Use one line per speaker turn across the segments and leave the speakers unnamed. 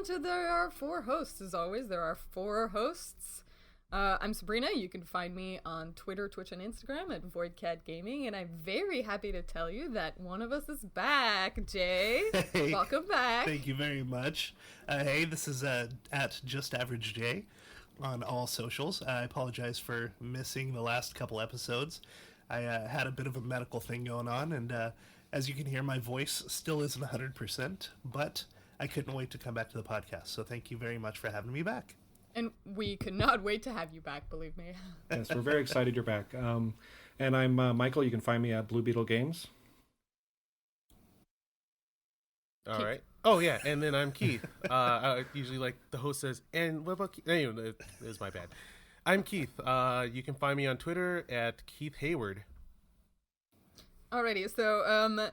everyone to There Are Four Hosts. As always, there are four hosts. I'm Sabrina. You can find me on Twitter, Twitch, and Instagram at VoidCat Gaming, and I'm very happy to tell you that one of us is back. Jay,
hey,
welcome back.
Thank you very much. Hey, this is at Just Average Jay on all socials. I apologize for missing the last couple episodes. I had a bit of a medical thing going on, and as you can hear, my voice still isn't 100%, but I couldn't wait to come back to the podcast. So thank you very much for having me back.
And we could not wait to have you back, believe me.
Yes, we're very excited you're back. And I'm Michael. You can find me at Blue Beetle Games.
All Keith. Right. Oh, yeah. And then I'm Keith. Usually, like, the host says, and what about Keith? Anyway, it is my bad. I'm Keith. You can find me on Twitter at Keith Hayward.
Alrighty, so,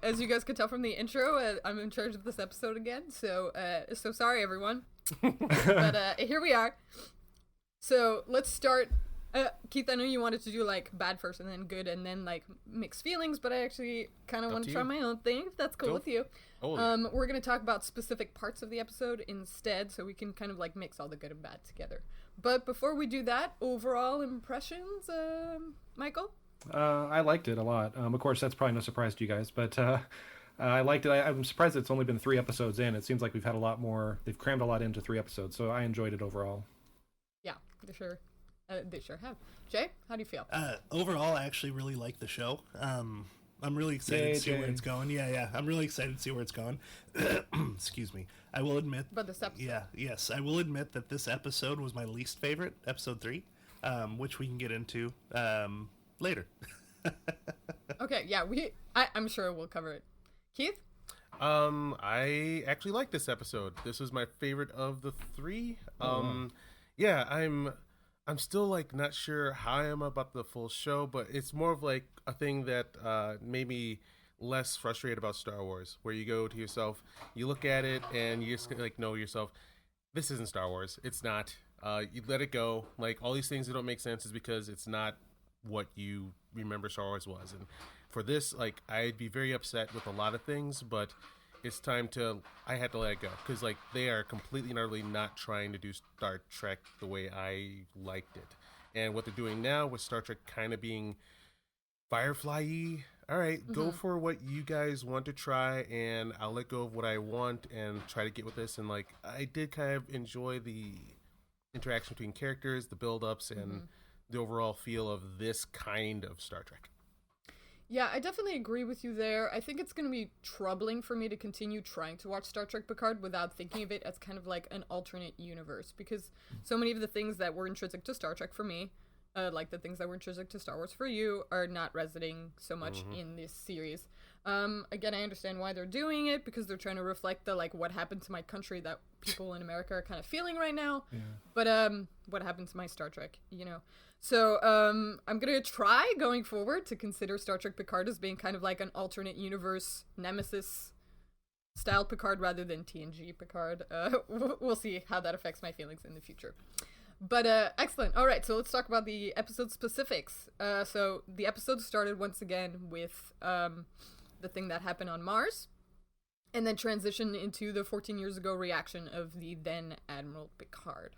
as you guys could tell from the intro, I'm in charge of this episode again, so sorry, everyone. But here we are. So let's start. Keith, I know you wanted to do like bad first and then good and then like mixed feelings, but I actually kind of want to try my own thing, if that's cool with you. We're going to talk about specific parts of the episode instead, so we can kind of like mix all the good and bad together. But before we do that, overall impressions, Michael?
I liked it a lot. Of course, that's probably no surprise to you guys, but I liked it. I'm surprised it's only been 3 episodes in. It seems like we've had a lot more. They've crammed a lot into 3 episodes, so I enjoyed it overall.
Yeah, they sure have. Jay, how do you feel?
Overall, I actually really like the show. I'm really excited to see where it's going. Yeah. I'm really excited to see where it's going. Excuse me. I will admit.
But this episode.
Yes. I will admit that this episode was my least favorite, episode 3, which we can get into later.
Okay, yeah, I'm sure we'll cover it. Keith?
I actually like this episode. This was my favorite of the 3. Yeah, I'm still like not sure how I am about the full show, but it's more of like a thing that made me less frustrated about Star Wars, where you go to yourself, you look at it, and you just like know yourself, this isn't Star Wars. It's not. You let it go. Like all these things that don't make sense is because it's not what you remember Star Wars was. And for this, like, I'd be very upset with a lot of things, but it's time I had to let it go, because like they are completely and utterly not trying to do Star Trek the way I liked it. And what they're doing now with Star Trek kind of being Firefly-y, all right, go for what you guys want to try, and I'll let go of what I want and try to get with this. And like I did kind of enjoy the interaction between characters, the build-ups, and the overall feel of this kind of Star Trek.
Yeah, I definitely agree with you there. I think it's going to be troubling for me to continue trying to watch Star Trek Picard without thinking of it as kind of like an alternate universe, because so many of the things that were intrinsic to Star Trek for me, like the things that were intrinsic to Star Wars for you, are not resonating so much in this series. Again, I understand why they're doing it, because they're trying to reflect the like what happened to my country that people in America are kind of feeling right now. Yeah. But what happened to my Star Trek, you know? So I'm gonna try going forward to consider Star Trek Picard as being kind of like an alternate universe Nemesis style Picard rather than TNG Picard. We'll see how that affects my feelings in the future. But excellent. All right, so let's talk about the episode specifics. So the episode started once again with the thing that happened on Mars, and then transitioned into the 14 years ago reaction of the then Admiral Picard.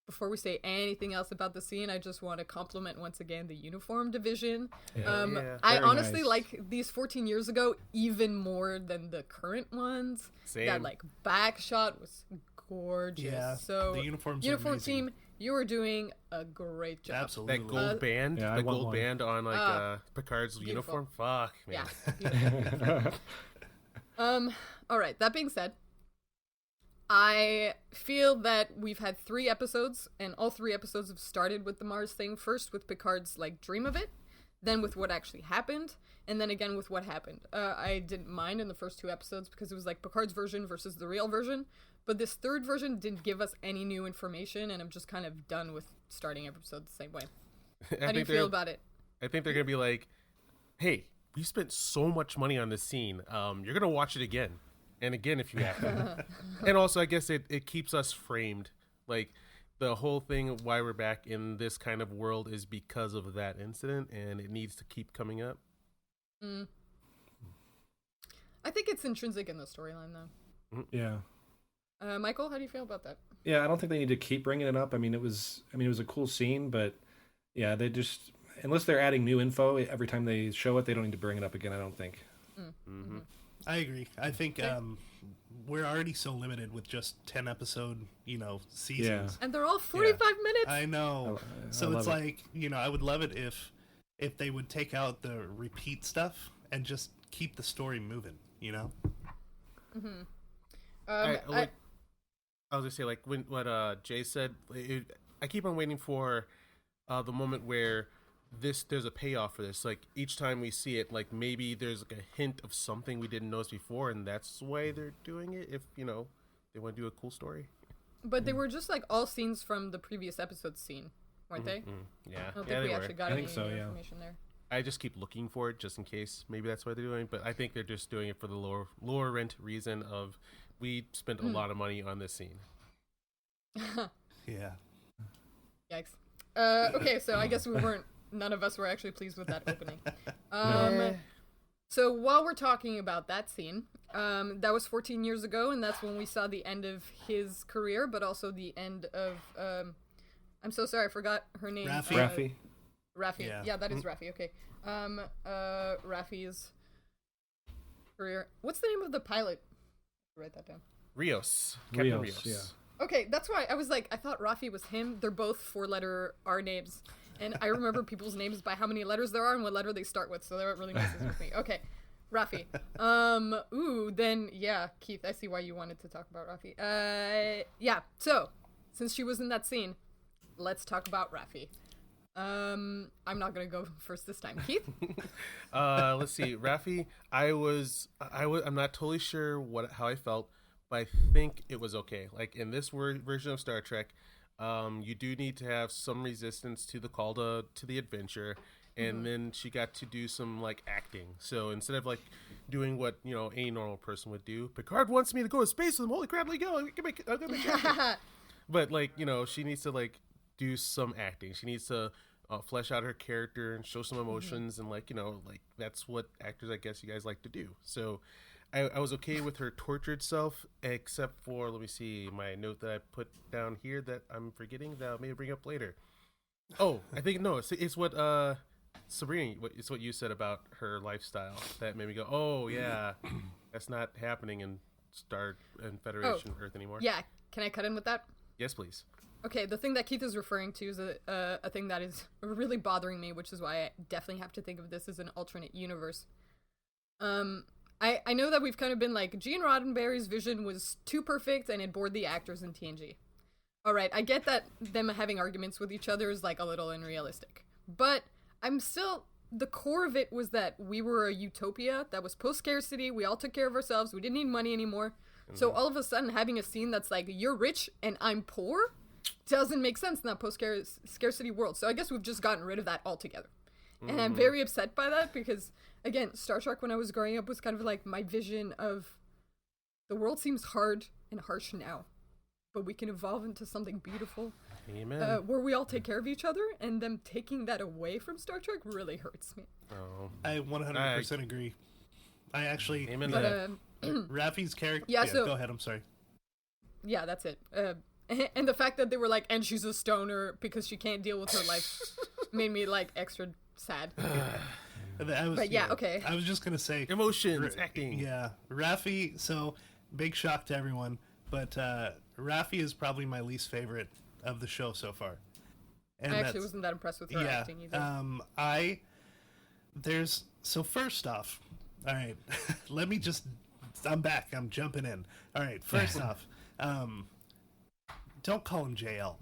Before we say anything else about the scene, I just want to compliment once again the uniform division. I honestly like these 14 years ago even more than the current ones.
Same.
That like back shot was gorgeous.
Yeah,
so
the uniform
team, you are doing a great job.
Absolutely.
That gold band, the gold band on like Picard's
beautiful.
uniform. Fuck, man.
Yeah. All right. That being said, I feel that we've had 3 episodes, and all 3 episodes have started with the Mars thing. First with Picard's like dream of it, then with what actually happened, and then again with what happened. I didn't mind in the first 2 episodes because it was like Picard's version versus the real version, but this 3rd version didn't give us any new information, and I'm just kind of done with starting episodes the same way. How do you feel about it?
I think they're gonna be like, hey, we spent so much money on this scene, you're gonna watch it again and again if you have to. And also I guess it keeps us framed. Like the whole thing of why we're back in this kind of world is because of that incident, and it needs to keep coming up.
I think it's intrinsic in the storyline though.
Yeah.
Michael, how do you feel about that?
Yeah, I don't think they need to keep bringing it up. It was a cool scene, but yeah, they just, unless they're adding new info every time they show it, they don't need to bring it up again, I don't think.
Mm-hmm. I agree. I think we're already so limited with just 10 episode, seasons.
Yeah.
And they're all 45 minutes.
I know. So it's
it.
like, I would love it if they would take out the repeat stuff and just keep the story moving,
Mm-hmm.
I was gonna say, like, what Jay said, I keep on waiting for the moment where there's a payoff for this. Like, each time we see it, like, maybe there's like a hint of something we didn't notice before, and that's why they're doing it. If they want to do a cool story.
But they were just like all scenes from the previous episode's scene, weren't they?
Yeah,
I don't think we actually got any
so,
new
yeah.
information there.
I just keep looking for it just in case. Maybe that's why they're doing it. But I think they're just doing it for the lower rent reason of we spent a lot of money on this scene.
Yeah.
Yikes. Okay, so I guess none of us were actually pleased with that opening. So while we're talking about that scene, that was 14 years ago, and that's when we saw the end of his career, but also the end of, I'm so sorry, I forgot her name.
Raffi.
Raffi. Yeah, that is Raffi, okay. Raffi's career. What's the name of the pilot? Write that down.
Rios. Captain Rios.
Yeah.
Okay, that's why I was like, I thought Raffi was him. They're both 4-letter R names. And I remember people's names by how many letters there are and what letter they start with, so that really messes with me. Okay, Raffi. Then, yeah, Keith, I see why you wanted to talk about Raffi. Yeah, so, since she was in that scene, let's talk about Raffi. I'm not gonna go first this time. Keith?
Let's see. Raffi, I'm not totally sure how I felt, but I think it was okay. Like, in this version of Star Trek, you do need to have some resistance to the call to the adventure, and then she got to do some like acting. So instead of like doing what a normal person would do, Picard wants me to go to space with him. Holy crap, let go! I'm gonna make But like she needs to like do some acting. She needs to flesh out her character and show some emotions, and like that's what actors, I guess, you guys like to do. So I was okay with her tortured self, except for, let me see, my note that I put down here that I'm forgetting that I may bring up later. Oh, I think, no, it's what, Sabrina, it's what you said about her lifestyle that made me go, oh, yeah, that's not happening in Star and Federation Earth anymore.
Yeah, can I cut in with that?
Yes, please. Okay,
the thing that Keith is referring to is a thing that is really bothering me, which is why I definitely have to think of this as an alternate universe. I know that we've kind of been like, Gene Roddenberry's vision was too perfect and it bored the actors in TNG. Alright, I get that them having arguments with each other is like a little unrealistic. But the core of it was that we were a utopia that was post-scarcity, we all took care of ourselves, we didn't need money anymore. So all of a sudden having a scene that's like, you're rich and I'm poor, doesn't make sense in that post-scarcity world. So I guess we've just gotten rid of that altogether. And I'm very upset by that because, again, Star Trek when I was growing up was kind of like my vision of the world seems hard and harsh now, but we can evolve into something beautiful.
Amen.
Where we all take care of each other, and them taking that away from Star Trek really hurts me.
Oh.
I 100% agree. I actually...
Amen.
Raffi's character...
Yeah, so...
Go ahead, I'm sorry.
Yeah, that's it. And the fact that they were like, and she's a stoner because she can't deal with her life made me like extra sad. Okay.
I was just gonna say
emotions, acting.
Yeah, Raffi. So big shock to everyone, but Raffi is probably my least favorite of the show so far. And
I actually wasn't that impressed with her acting either.
So first off, all right, let me just. I'm back. I'm jumping in. All right. First off, don't call him JL.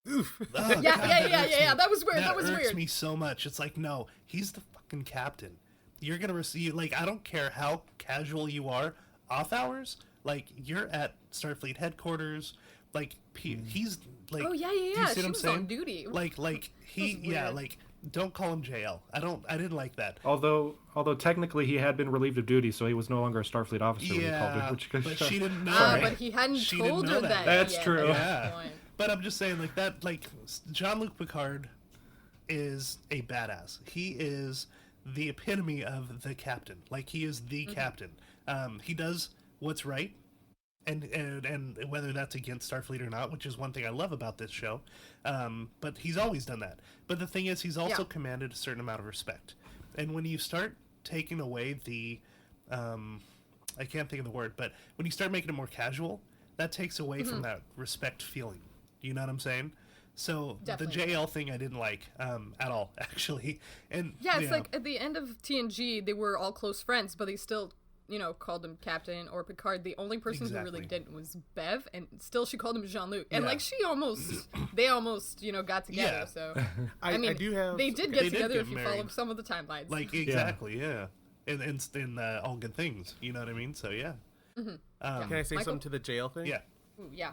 Oof.
Oh,
yeah. That was weird. That was
irks
weird.
Me so much. It's like, no, he's the fucking captain. You're gonna receive. Like, I don't care how casual you are off hours. Like, you're at Starfleet headquarters. Like, he's like.
Oh yeah.
Do you see
She
what I'm
was
saying?
on duty.
Like he. Yeah. Like, don't call him JL. I didn't like that.
Although technically he had been relieved of duty, so he was no longer a Starfleet officer.
Yeah, but she didn't know.
But he hadn't told her that.
That's
yet.
true.
Yeah. But I'm just saying, like, that, like, Jean-Luc Picard is a badass. He is the epitome of the captain. Like, he is the captain. He does what's right and whether that's against Starfleet or not, which is one thing I love about this show. But he's always done that. But the thing is, he's also commanded a certain amount of respect. And when you start taking away the, I can't think of the word, but when you start making it more casual, that takes away from that respect feeling. You know what I'm saying? So
Definitely.
the JL thing I didn't like at all, actually. And
Yeah, it's like at the end of TNG, they were all close friends, but they still, called him Captain or Picard. The only person who really didn't was Bev, and still she called him Jean-Luc. And like they almost, got together.
Yeah.
So
I do have.
they did get together if you follow some of the timelines.
Like exactly, yeah. In All Good Things, you know what I mean? So yeah.
Can I say something to the jail thing?
Yeah.
Ooh, yeah.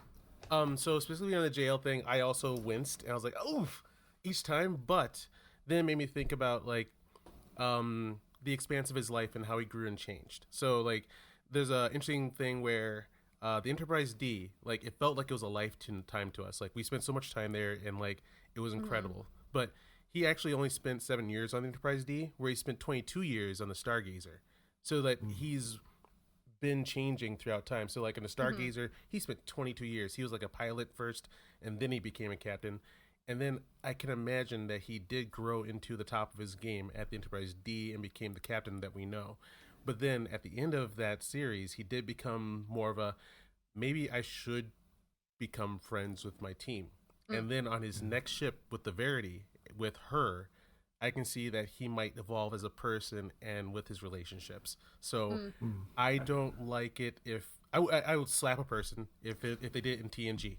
So specifically on the jail thing, I also winced and I was like, "Oof!" each time. But then it made me think about like, the expanse of his life and how he grew and changed. So like, there's a interesting thing where the Enterprise D, like, it felt like it was a lifetime to us. Like, we spent so much time there and like it was incredible. But he actually only spent 7 years on the Enterprise D, where he spent 22 years on the Stargazer. So that he's been changing throughout time. So like in the Stargazer, he spent 22 years. He was like a pilot first, and then he became a captain. And then I can imagine that he did grow into the top of his game at the Enterprise D and became the captain that we know. But then at the end of that series, he did become more of a, maybe I should become friends with my team. And then on his next ship with the Verity, with her, I can see that he might evolve as a person and with his relationships. So I don't like it if I would slap a person if they did it in TNG,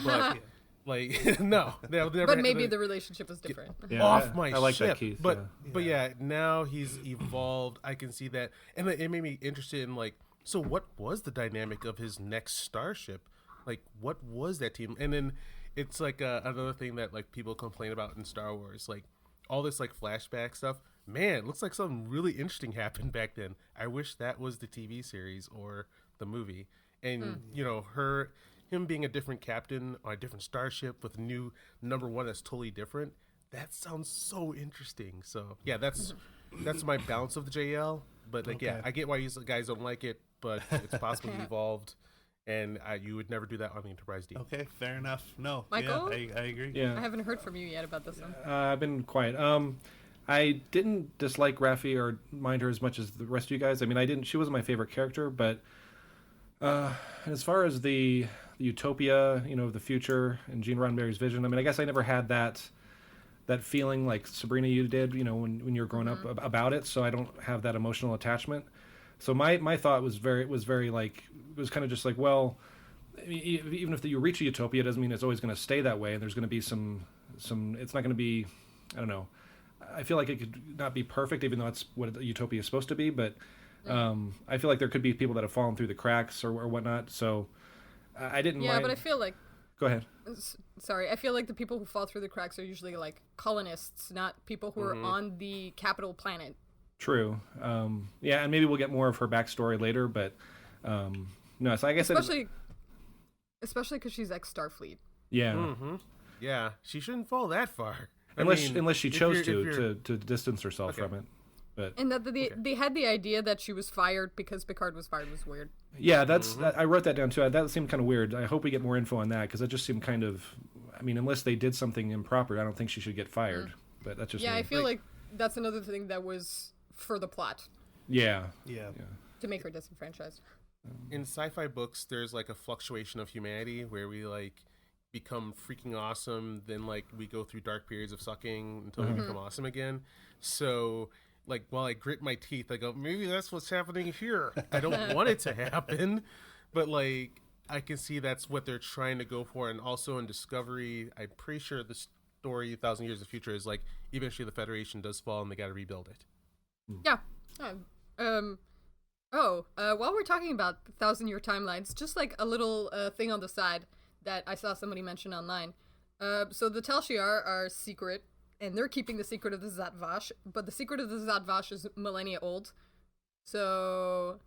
but like no, they'll never.
But maybe the relationship was different.
Yeah,
off my
I like
ship.
that, Keith.
But yeah, now he's evolved. I can see that, and it made me interested in like, so what was the dynamic of his next starship? Like, what was that team? And then it's like another thing that like people complain about in Star Wars, like all this like flashback stuff. Man, it looks like something really interesting happened back then. I wish that was the TV series or the movie. And him being a different captain on a different starship with a new number one that's totally different. That sounds so interesting. So yeah, that's my balance of the JL. But like, yeah, I get why you guys don't like it, but it's possibly evolved. And you would never do that on the Enterprise D.
Okay, fair enough. No,
Michael?
yeah, I agree.
Yeah.
I haven't heard from you yet about this one.
I've been quiet. I didn't dislike Raffi or mind her as much as the rest of you guys. I mean, she wasn't my favorite character, but as far as the utopia, of the future and Gene Roddenberry's vision, I mean, I guess I never had that feeling like Sabrina you did, when you were growing up about it. So I don't have that emotional attachment. So my thought was very like, it was kind of just like, well, I mean, even if you reach a utopia, it doesn't mean it's always going to stay that way. And there's going to be some, it's not going to be, I don't know. I feel like it could not be perfect, even though it's what a utopia is supposed to be. But I feel like there could be people that have fallen through the cracks or whatnot. So I didn't mind.
Yeah, but I feel like...
Go ahead.
Sorry, I feel like the people who fall through the cracks are usually like colonists, not people who are on the capital planet.
True. Yeah, and maybe we'll get more of her backstory later, but no. So I guess
especially because she's ex-Starfleet.
Yeah.
Mm-hmm. Yeah, she shouldn't fall that far.
Unless she chose to distance herself from it. But
and that they had the idea that she was fired because Picard was fired was weird.
Yeah, I wrote that down too. That seemed kind of weird. I hope we get more info on that because it just seemed kind of. I mean, unless they did something improper, I don't think she should get fired. But that's just
me.
I
feel like that's another thing that was for the plot.
Yeah.
To make her disenfranchised.
In sci-fi books, there's like a fluctuation of humanity where we like become freaking awesome, then like we go through dark periods of sucking until we become awesome again. So like while I grit my teeth, I go, maybe that's what's happening here. I don't want it to happen, but like I can see that's what they're trying to go for. And also in Discovery, I'm pretty sure the story 1,000 Years of the Future is like eventually the Federation does fall and they got to rebuild it.
Yeah. While we're talking about 1,000-year timelines, just like a little thing on the side that I saw somebody mention online. So the Tal Shiar are secret, and they're keeping the secret of the Zhat Vash, but the secret of the Zhat Vash is millennia old. So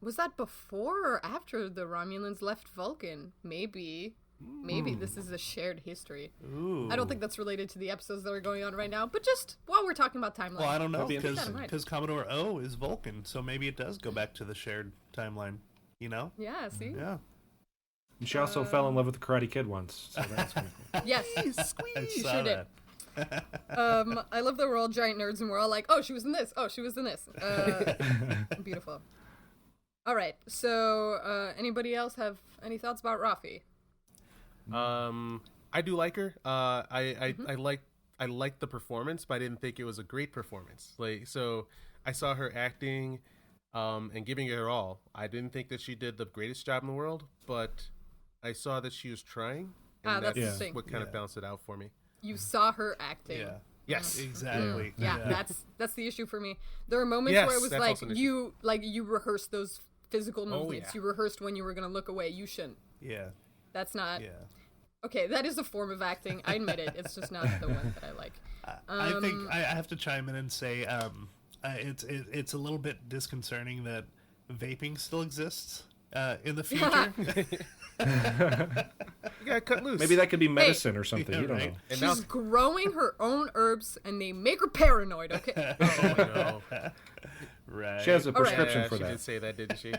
was that before or after the Romulans left Vulcan? Maybe this is a shared history.
Ooh.
I don't think that's related to the episodes that are going on right now, but just while we're talking about timeline.
Well, I don't know,
keep that in mind.
because Commodore O is Vulcan, so maybe it does go back to the shared timeline. You know?
Yeah, see?
Yeah.
And she also fell in love with the Karate Kid once, so that's kind of cool.
Yes,
I
she
saw
sure did.
that.
I love that we're all giant nerds and we're all like, oh, she was in this. Oh, she was in this. Beautiful. All right. So, anybody else have any thoughts about Rafi?
I do like her. I like the performance, but I didn't think it was a great performance. Like, so I saw her acting, and giving it her all. I didn't think that she did the greatest job in the world, but I saw that she was trying, and
that's the
that's
thing.
what kind of balanced it out for me.
You saw her acting.
Yeah.
Yes.
Exactly.
Yeah, that's the issue for me. There are moments
Yes,
where it was
that's
like
also an issue.
you rehearsed those physical movements.
yeah.
You rehearsed when you were gonna look away. You shouldn't.
Yeah.
That's not
Yeah.
okay. That is a form of acting. I admit it. It's just not the one that I like.
I think I have to chime in and say it's a little bit disconcerting that vaping still exists in the future.
You gotta cut loose.
Maybe that could be medicine or something.
Yeah,
You don't
right.
know.
And
She's growing her own herbs, and they make her paranoid. Okay.
oh, no.
Right.
She has a
All right.
prescription
Yeah,
for
she
that.
did say that, didn't she?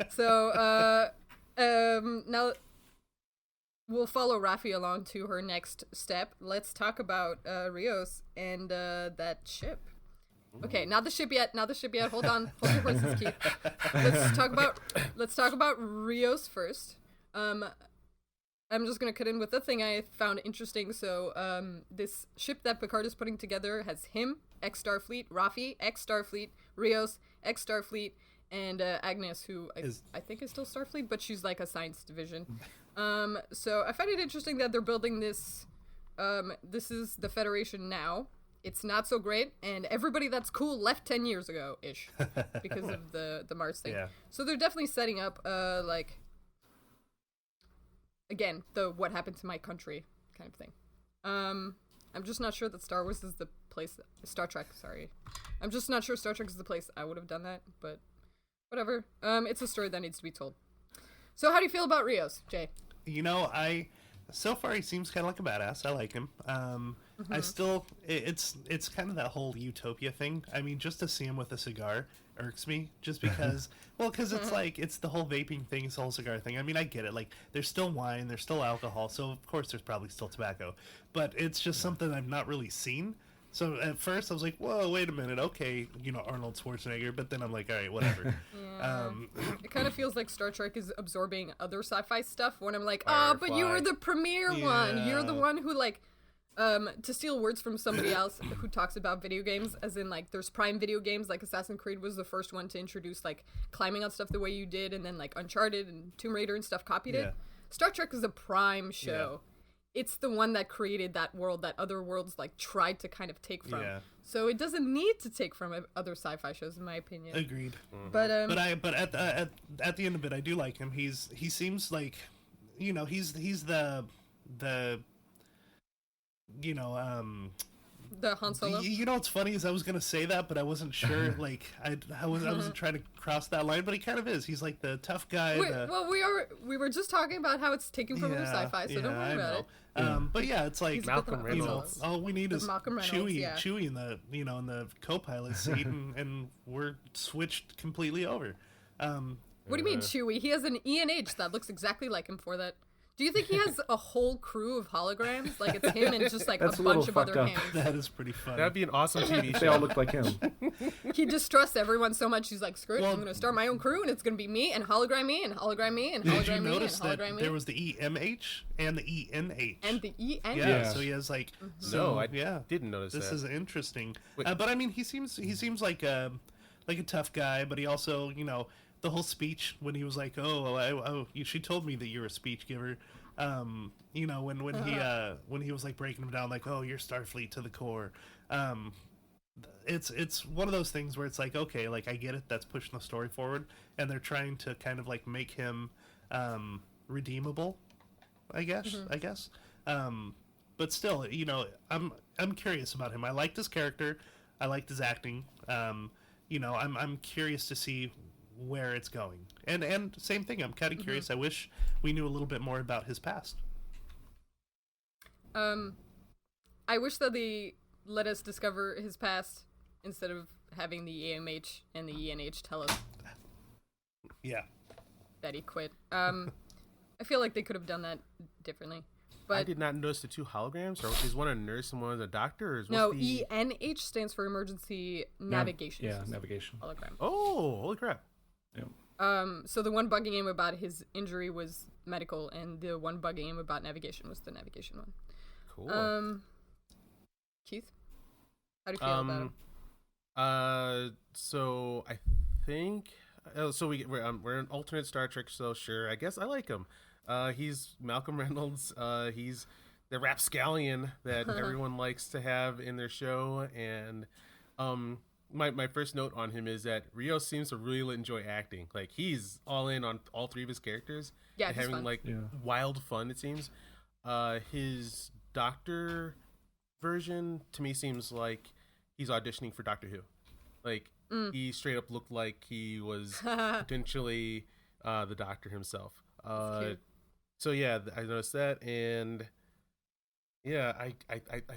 So, now we'll follow Rafi along to her next step. Let's talk about Rios and that ship. Okay, not the ship yet. Not the ship yet. Hold on. Hold your horses, Keith. Let's talk about Rios first. I'm just gonna cut in with the thing I found interesting. So, this ship that Picard is putting together has him, ex-Starfleet, Rafi, ex-Starfleet, Rios, ex-Starfleet, and Agnes, who I think is still Starfleet, but she's like a science division. So I find it interesting that they're building this. This is the Federation now. It's not so great, and everybody that's cool left 10 years ago ish because of the Mars thing.
Yeah.
So they're definitely setting up like again the what happened to my country kind of thing. I'm just not sure that Star Wars is the place. Star Trek, sorry. I'm just not sure Star Trek is the place I would have done that, but whatever. It's a story that needs to be told. So how do you feel about Rios, Jay?
You know, so far he seems kind of like a badass. I like him. I still, it's kind of that whole utopia thing. I mean, just to see him with a cigar irks me, just because, well, because it's like, it's the whole vaping thing, it's the whole cigar thing. I mean, I get it. Like, there's still wine, there's still alcohol, so of course there's probably still tobacco. But it's just something I've not really seen. So at first I was like, whoa, wait a minute, okay, you know, Arnold Schwarzenegger, but then I'm like, all right, whatever.
Yeah. It kind of feels like Star Trek is absorbing other sci-fi stuff when I'm like, but you
Firefly.
were the premier one. You're the
Yeah.
one who like, to steal words from somebody else who talks about video games, as in like there's Prime video games, like Assassin's Creed was the first one to introduce like climbing on stuff the way you did, and then like Uncharted and Tomb Raider and stuff copied
Yeah.
it. Star Trek is a Prime show. It's the one that created that world that other worlds like tried to kind of take from.
Yeah.
So it doesn't need to take from other sci-fi shows, in my opinion.
Agreed.
But
But at the end of it, I do like him. He seems like, you know, he's the you know
the Han Solo.
you know what's funny is I was gonna say that, but I wasn't sure. Like I wasn't trying to cross that line, but he kind of is. He's like the tough guy.
Well, we were just talking about how it's taken from other sci-fi, so don't worry about it.
But yeah, it's like
He's a bit
Malcolm
the Han
Reynolds.
Solo.
all we need is
Malcolm Reynolds,
Chewie,
yeah.
Chewie in the in the co-pilot seat, and we're switched completely over.
What do you mean Chewie? He has an ENH that looks exactly like him for that. Do you think he has a whole crew of holograms? Like it's him and just like
That's
a
a little
bunch of
fucked
other
up.
hands.
That is pretty fun.
That'd be an awesome TV
They
show.
all look like him.
He distrusts everyone so much. He's like, screw it,
Well-
I'm gonna start my own crew, and it's gonna be me and hologram me and hologram me and
Did you
hologram me and
notice that
hologram me
there was the EMH and the ENH?
and the ENH.
yeah,
Yeah.
so he has like
No, I
yeah.
didn't notice
This
that.
is interesting,
Wait.
but I mean, he seems like a tough guy, but he also, you know, the whole speech when he was like, she told me that you're a speech giver. You know, when he was like breaking him down, like, oh, you're Starfleet to the core. It's one of those things where it's like, okay, like I get it, that's pushing the story forward, and they're trying to kind of like make him redeemable, I guess. But still, you know, I'm curious about him. I liked his character, I liked his acting. You know, I'm curious to see where it's going, and same thing. I'm kind of curious. I wish we knew a little bit more about his past.
I wish that they let us discover his past instead of having the EMH and the ENH tell us.
Yeah,
that he quit. I feel like they could have done that differently. But
I did not notice the two holograms. Or is one a nurse and one is a doctor? Or is
no,
what's the...
ENH stands for emergency navigation.
Yeah,
system.
navigation.
Hologram.
Oh, holy crap.
Yeah.
So the one bugging him about his injury was medical, and the one bugging him about navigation was the navigation one.
Cool.
Keith, how do you feel about him?
So I think we're an alternate Star Trek, so sure. I guess I like him. He's Malcolm Reynolds. He's the rapscallion that everyone likes to have in their show, and my first note on him is that Rios seems to really enjoy acting. Like, he's all in on all three of his characters.
Yeah,
and
he's
having
fun.
Wild fun, it seems. His Doctor version to me seems like he's auditioning for Doctor Who. Like, he straight up looked like he was potentially the Doctor himself. So yeah, I noticed that, and yeah, I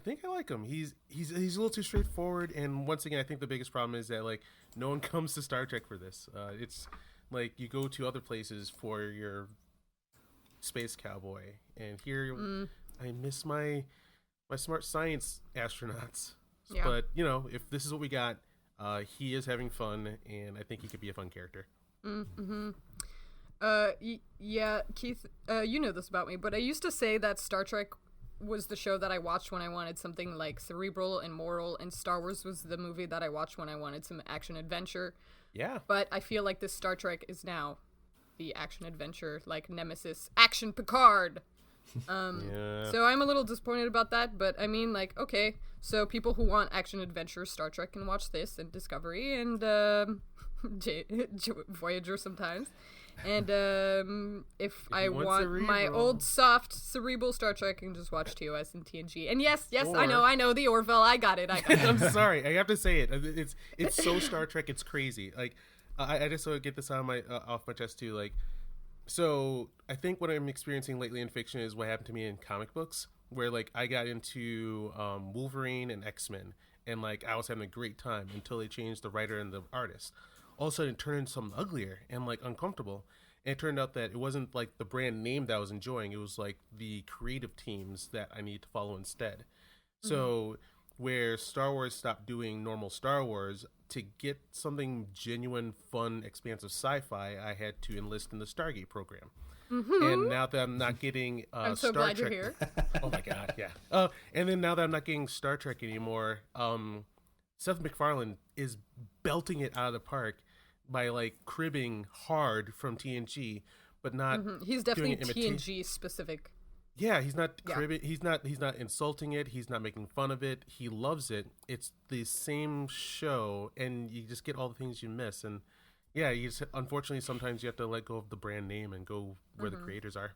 think I like him. He's a little too straightforward, and once again, I think the biggest problem is that, like, no one comes to Star Trek for this. It's like you go to other places for your space cowboy, and here I miss my smart science astronauts.
Yeah.
But you know, if this is what we got, he is having fun, and I think he could be a fun character.
Mm-hmm. Yeah, Keith, you know this about me, but I used to say that Star Trek was the show that I watched when I wanted something like cerebral and moral, and Star Wars was the movie that I watched when I wanted some action adventure.
Yeah.
But I feel like this Star Trek is now the action adventure, like Nemesis, Action Picard.
Yeah.
So I'm a little disappointed about that, but I mean, like, okay, so people who want action adventure Star Trek can watch this, and Discovery, and Voyager sometimes. And if I want my old soft cerebral Star Trek, I can just watch TOS and TNG. And yes, I know the Orville. I got it.
I'm sorry, I have to say it. It's so Star Trek. It's crazy. Like, I just want to get this out of off my chest too. Like, so I think what I'm experiencing lately in fiction is what happened to me in comic books, where like I got into Wolverine and X-Men, and like I was having a great time until they changed the writer and the artist. All of a sudden it turned into something uglier and like uncomfortable. And it turned out that it wasn't like the brand name that I was enjoying. It was like the creative teams that I need to follow instead. So where Star Wars stopped doing normal Star Wars, to get something genuine, fun, expansive sci-fi, I had to enlist in the Stargate program. And now that I'm not getting
I'm so
Star
glad
Trek,
you're here.
Oh my god, yeah. And then now that I'm not getting Star Trek anymore, Seth MacFarlane is belting it out of the park by like cribbing hard from TNG, but not.
He's definitely
doing
TNG specific.
Yeah, he's not cribbing. He's not insulting it. He's not making fun of it. He loves it. It's the same show, and you just get all the things you miss. And yeah, you just, unfortunately sometimes you have to let go of the brand name and go where the creators are.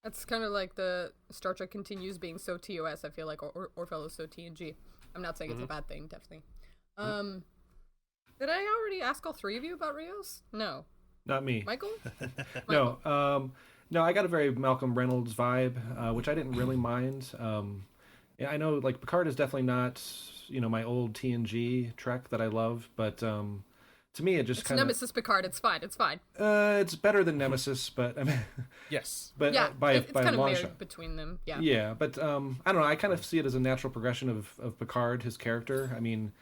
That's kind of like the Star Trek continues being so TOS. I feel like Orville is so TNG. I'm not saying it's a bad thing, definitely. Did I already ask all three of you about Rios? No.
Not me.
Michael?
No. No, I got a very Malcolm Reynolds vibe, which I didn't really mind. Yeah, I know, like, Picard is definitely not, my old TNG Trek that I love, but to me it just kind of...
Nemesis Picard, it's fine.
It's better than Nemesis, but I mean...
Yes.
But
yeah,
by
it's
a
kind of
long
married
shot.
between them, yeah.
Yeah, but I don't know, I kind of see it as a natural progression of Picard, his character. I mean,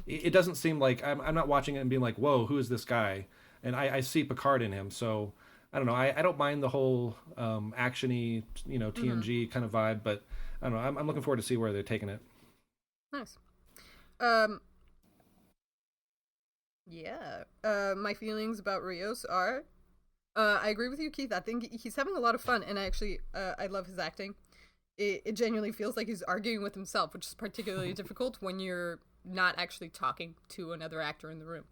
it doesn't seem like... I'm not watching it and being like, whoa, who is this guy? And I see Picard in him, so... I don't know. I don't mind the whole action-y, TNG kind of vibe, but I don't know. I'm looking forward to see where they're taking it.
Nice. Yeah. My feelings about Rios are, I agree with you, Keith. I think he's having a lot of fun, and I love his acting. It genuinely feels like he's arguing with himself, which is particularly difficult when you're not actually talking to another actor in the room.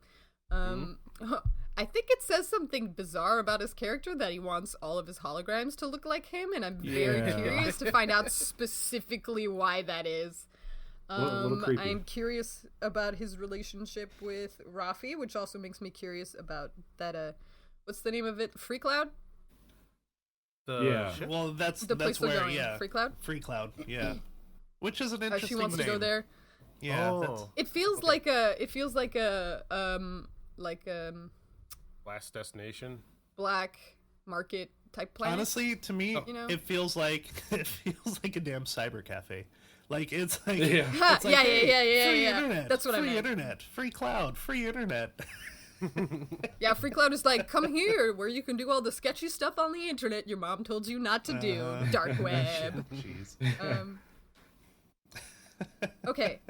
I think it says something bizarre about his character that he wants all of his holograms to look like him, and I'm very curious to find out specifically why that is.
A little creepy.
I'm curious about his relationship with Rafi, which also makes me curious about that, what's the name of it? Free Cloud?
Ship?
Well, that's
place they're
where,
going. Free Cloud?
Free Cloud, yeah. Which is an interesting
She wants
name.
to go there.
Yeah.
It feels like a
Last Destination.
black market type planet.
Honestly, to me,
You know?
it feels like a damn cyber cafe. Like it's like
Yeah.
it's like, free
yeah.
internet,
That's what I
free
meant.
internet, free cloud, free internet.
Yeah, Free Cloud is like, come here, where you can do all the sketchy stuff on the internet your mom told you not to do. Dark web.
Jeez.
Okay.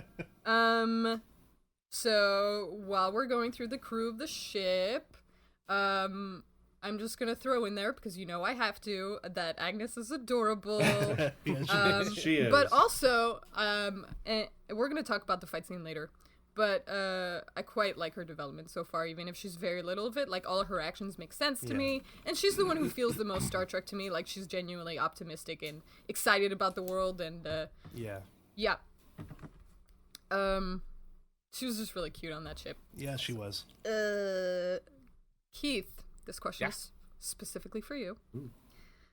So while we're going through the crew of the ship, I'm just gonna throw in there, because you know I have to, that Agnes is adorable.
Yeah,
She is.
But also, and we're gonna talk about the fight scene later. But I quite like her development so far, even if she's very little of it. Like, all of her actions make sense to me. And she's the one who feels the most Star Trek to me. Like, she's genuinely optimistic and excited about the world. And,
yeah.
She was just really cute on that ship.
Yeah, she was.
Keith, this question is specifically for you.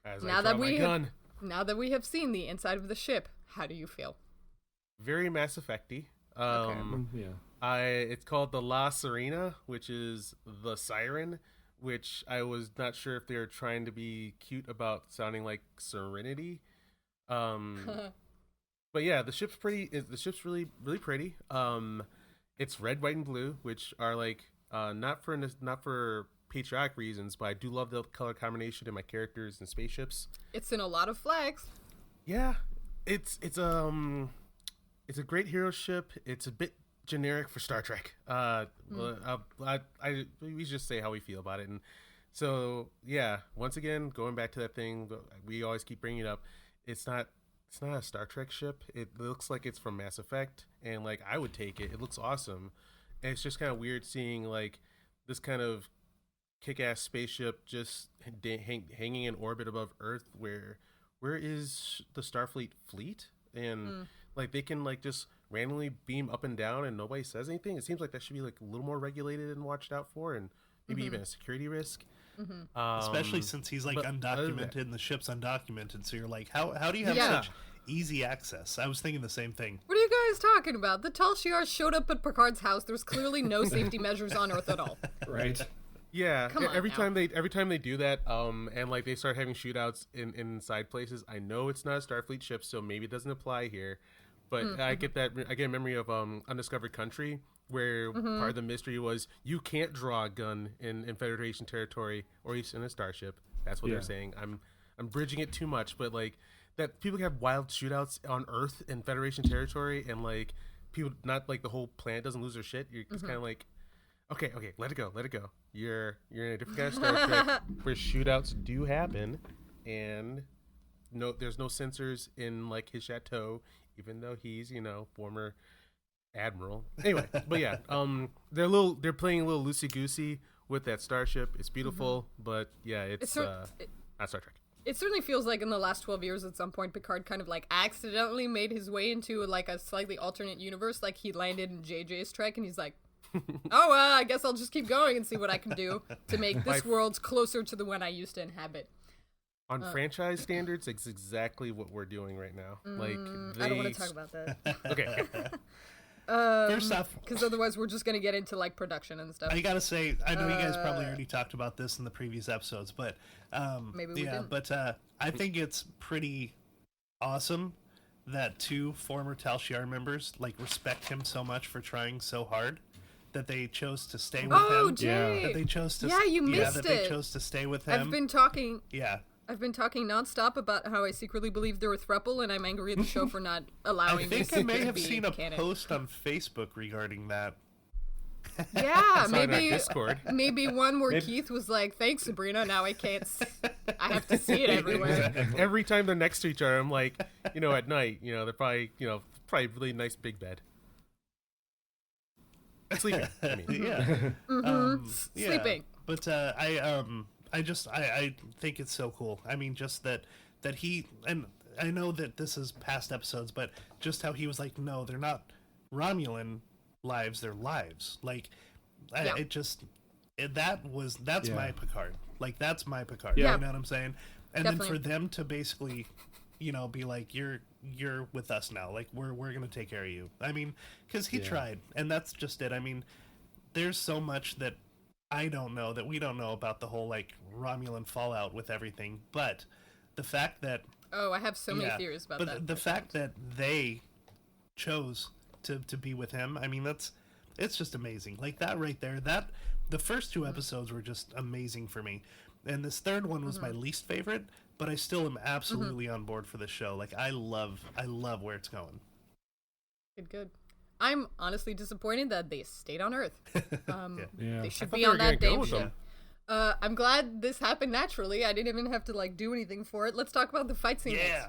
As
Now
I
that
draw my
we
gun.
Now that we have seen the inside of the ship, how do you feel?
Very Mass Effect-y.
Yeah.
It's called the La Sirena, which is the siren, which I was not sure if they were trying to be cute about sounding like Serenity. But yeah, the ship's pretty. The ship's really pretty. It's red, white, and blue, which are like not for patriotic reasons, but I do love the color combination in my characters and spaceships.
It's in a lot of flags.
Yeah, it's a great hero ship. It's a bit generic for Star Trek. We just say how we feel about it. And so, yeah, once again, going back to that thing, we always keep bringing it up. It's not a Star Trek ship. It looks like it's from Mass Effect, and like I would take it. It looks awesome. And it's just kind of weird seeing like this kind of kick-ass spaceship just hanging in orbit above Earth. Where is the Starfleet fleet? And like they can like just randomly beam up and down and nobody says anything. It seems like that should be like a little more regulated and watched out for, and maybe even a security risk.
Especially since he's like undocumented and the ship's undocumented. So you're like, how do you have such easy access? I was thinking the same thing.
What are you guys talking about? The Tal Shiar showed up at Picard's house. There's clearly no safety measures on Earth at all.
Right.
Yeah,
Come on
every
now.
time they do that, and like they start having shootouts inside places. I know it's not a Starfleet ship, so maybe it doesn't apply here. But I get a memory of Undiscovered Country, where part of the mystery was you can't draw a gun in Federation territory or at least in a starship. That's what they're saying. I'm bridging it too much, but like that people have wild shootouts on Earth in Federation territory, and like people, not like the whole planet doesn't lose their shit. You're just kind of like, okay, let it go. You're in a different kind of Star Trek where shootouts do happen, and there's no sensors in like his chateau, even though he's former admiral. Anyway, but yeah, they're playing a little loosey goosey with that starship. It's beautiful, but yeah, it's not Star Trek.
It certainly feels like in the last 12 years at some point Picard kind of like accidentally made his way into like a slightly alternate universe. Like he landed in JJ's Trek and he's like, oh, I guess I'll just keep going and see what I can do to make this world closer to the one I used to inhabit.
On franchise standards, it's exactly what we're doing right now. Like
I don't want to talk about that.
Okay.
First off,
Because otherwise we're just going to get into like production and stuff.
I gotta say, I know you guys probably already talked about this in the previous episodes, but
Maybe we didn't.
but I think it's pretty awesome that two former Tal Shiar members like respect him so much for trying so hard that they chose to stay with
Oh,
him.
Jay!
That they chose to.
Yeah, you missed
that
it.
they chose to stay with him.
I've been talking
Yeah.
nonstop about how I secretly believe they're a throuple, and I'm angry at the show for not
I
allowing
think
this
I may
to
have
be
seen a
canon.
post on Facebook regarding that.
Yeah,
It's on our
maybe
Discord.
maybe one where Keith was like, "Thanks, Sabrina. Now I can't. I have to see it everywhere."
Every time they're next to each other, I'm like, at night, they're probably really nice big bed. Sleeping. I mean.
Yeah.
Sleeping.
But I think it's so cool. I mean, just that he, and I know that this is past episodes, but just how he was like, no, they're not Romulan lives, they're lives. Like, that's my Picard. Like, that's my Picard.
Yeah.
You know what I'm saying? And
Definitely.
then for them to basically, be like, you're with us now. Like, we're gonna take care of you. I mean, because he tried, and that's just it. I mean, there's so much that I don't know that we don't know about the whole like Romulan fallout with everything, but the fact that
Oh, I have so many theories about that.
But the fact that they chose to be with him, I mean, it's just amazing. Like that right there. That the first two episodes were just amazing for me, and this third one was my least favorite. But I still am absolutely on board for the show. Like I love where it's going.
Good. I'm honestly disappointed that they stayed on Earth. They should be
they
on
were
that
gonna go
damn
with
ship.
them.
I'm glad this happened naturally. I didn't even have to like do anything for it. Let's talk about the fight scene.
Yeah.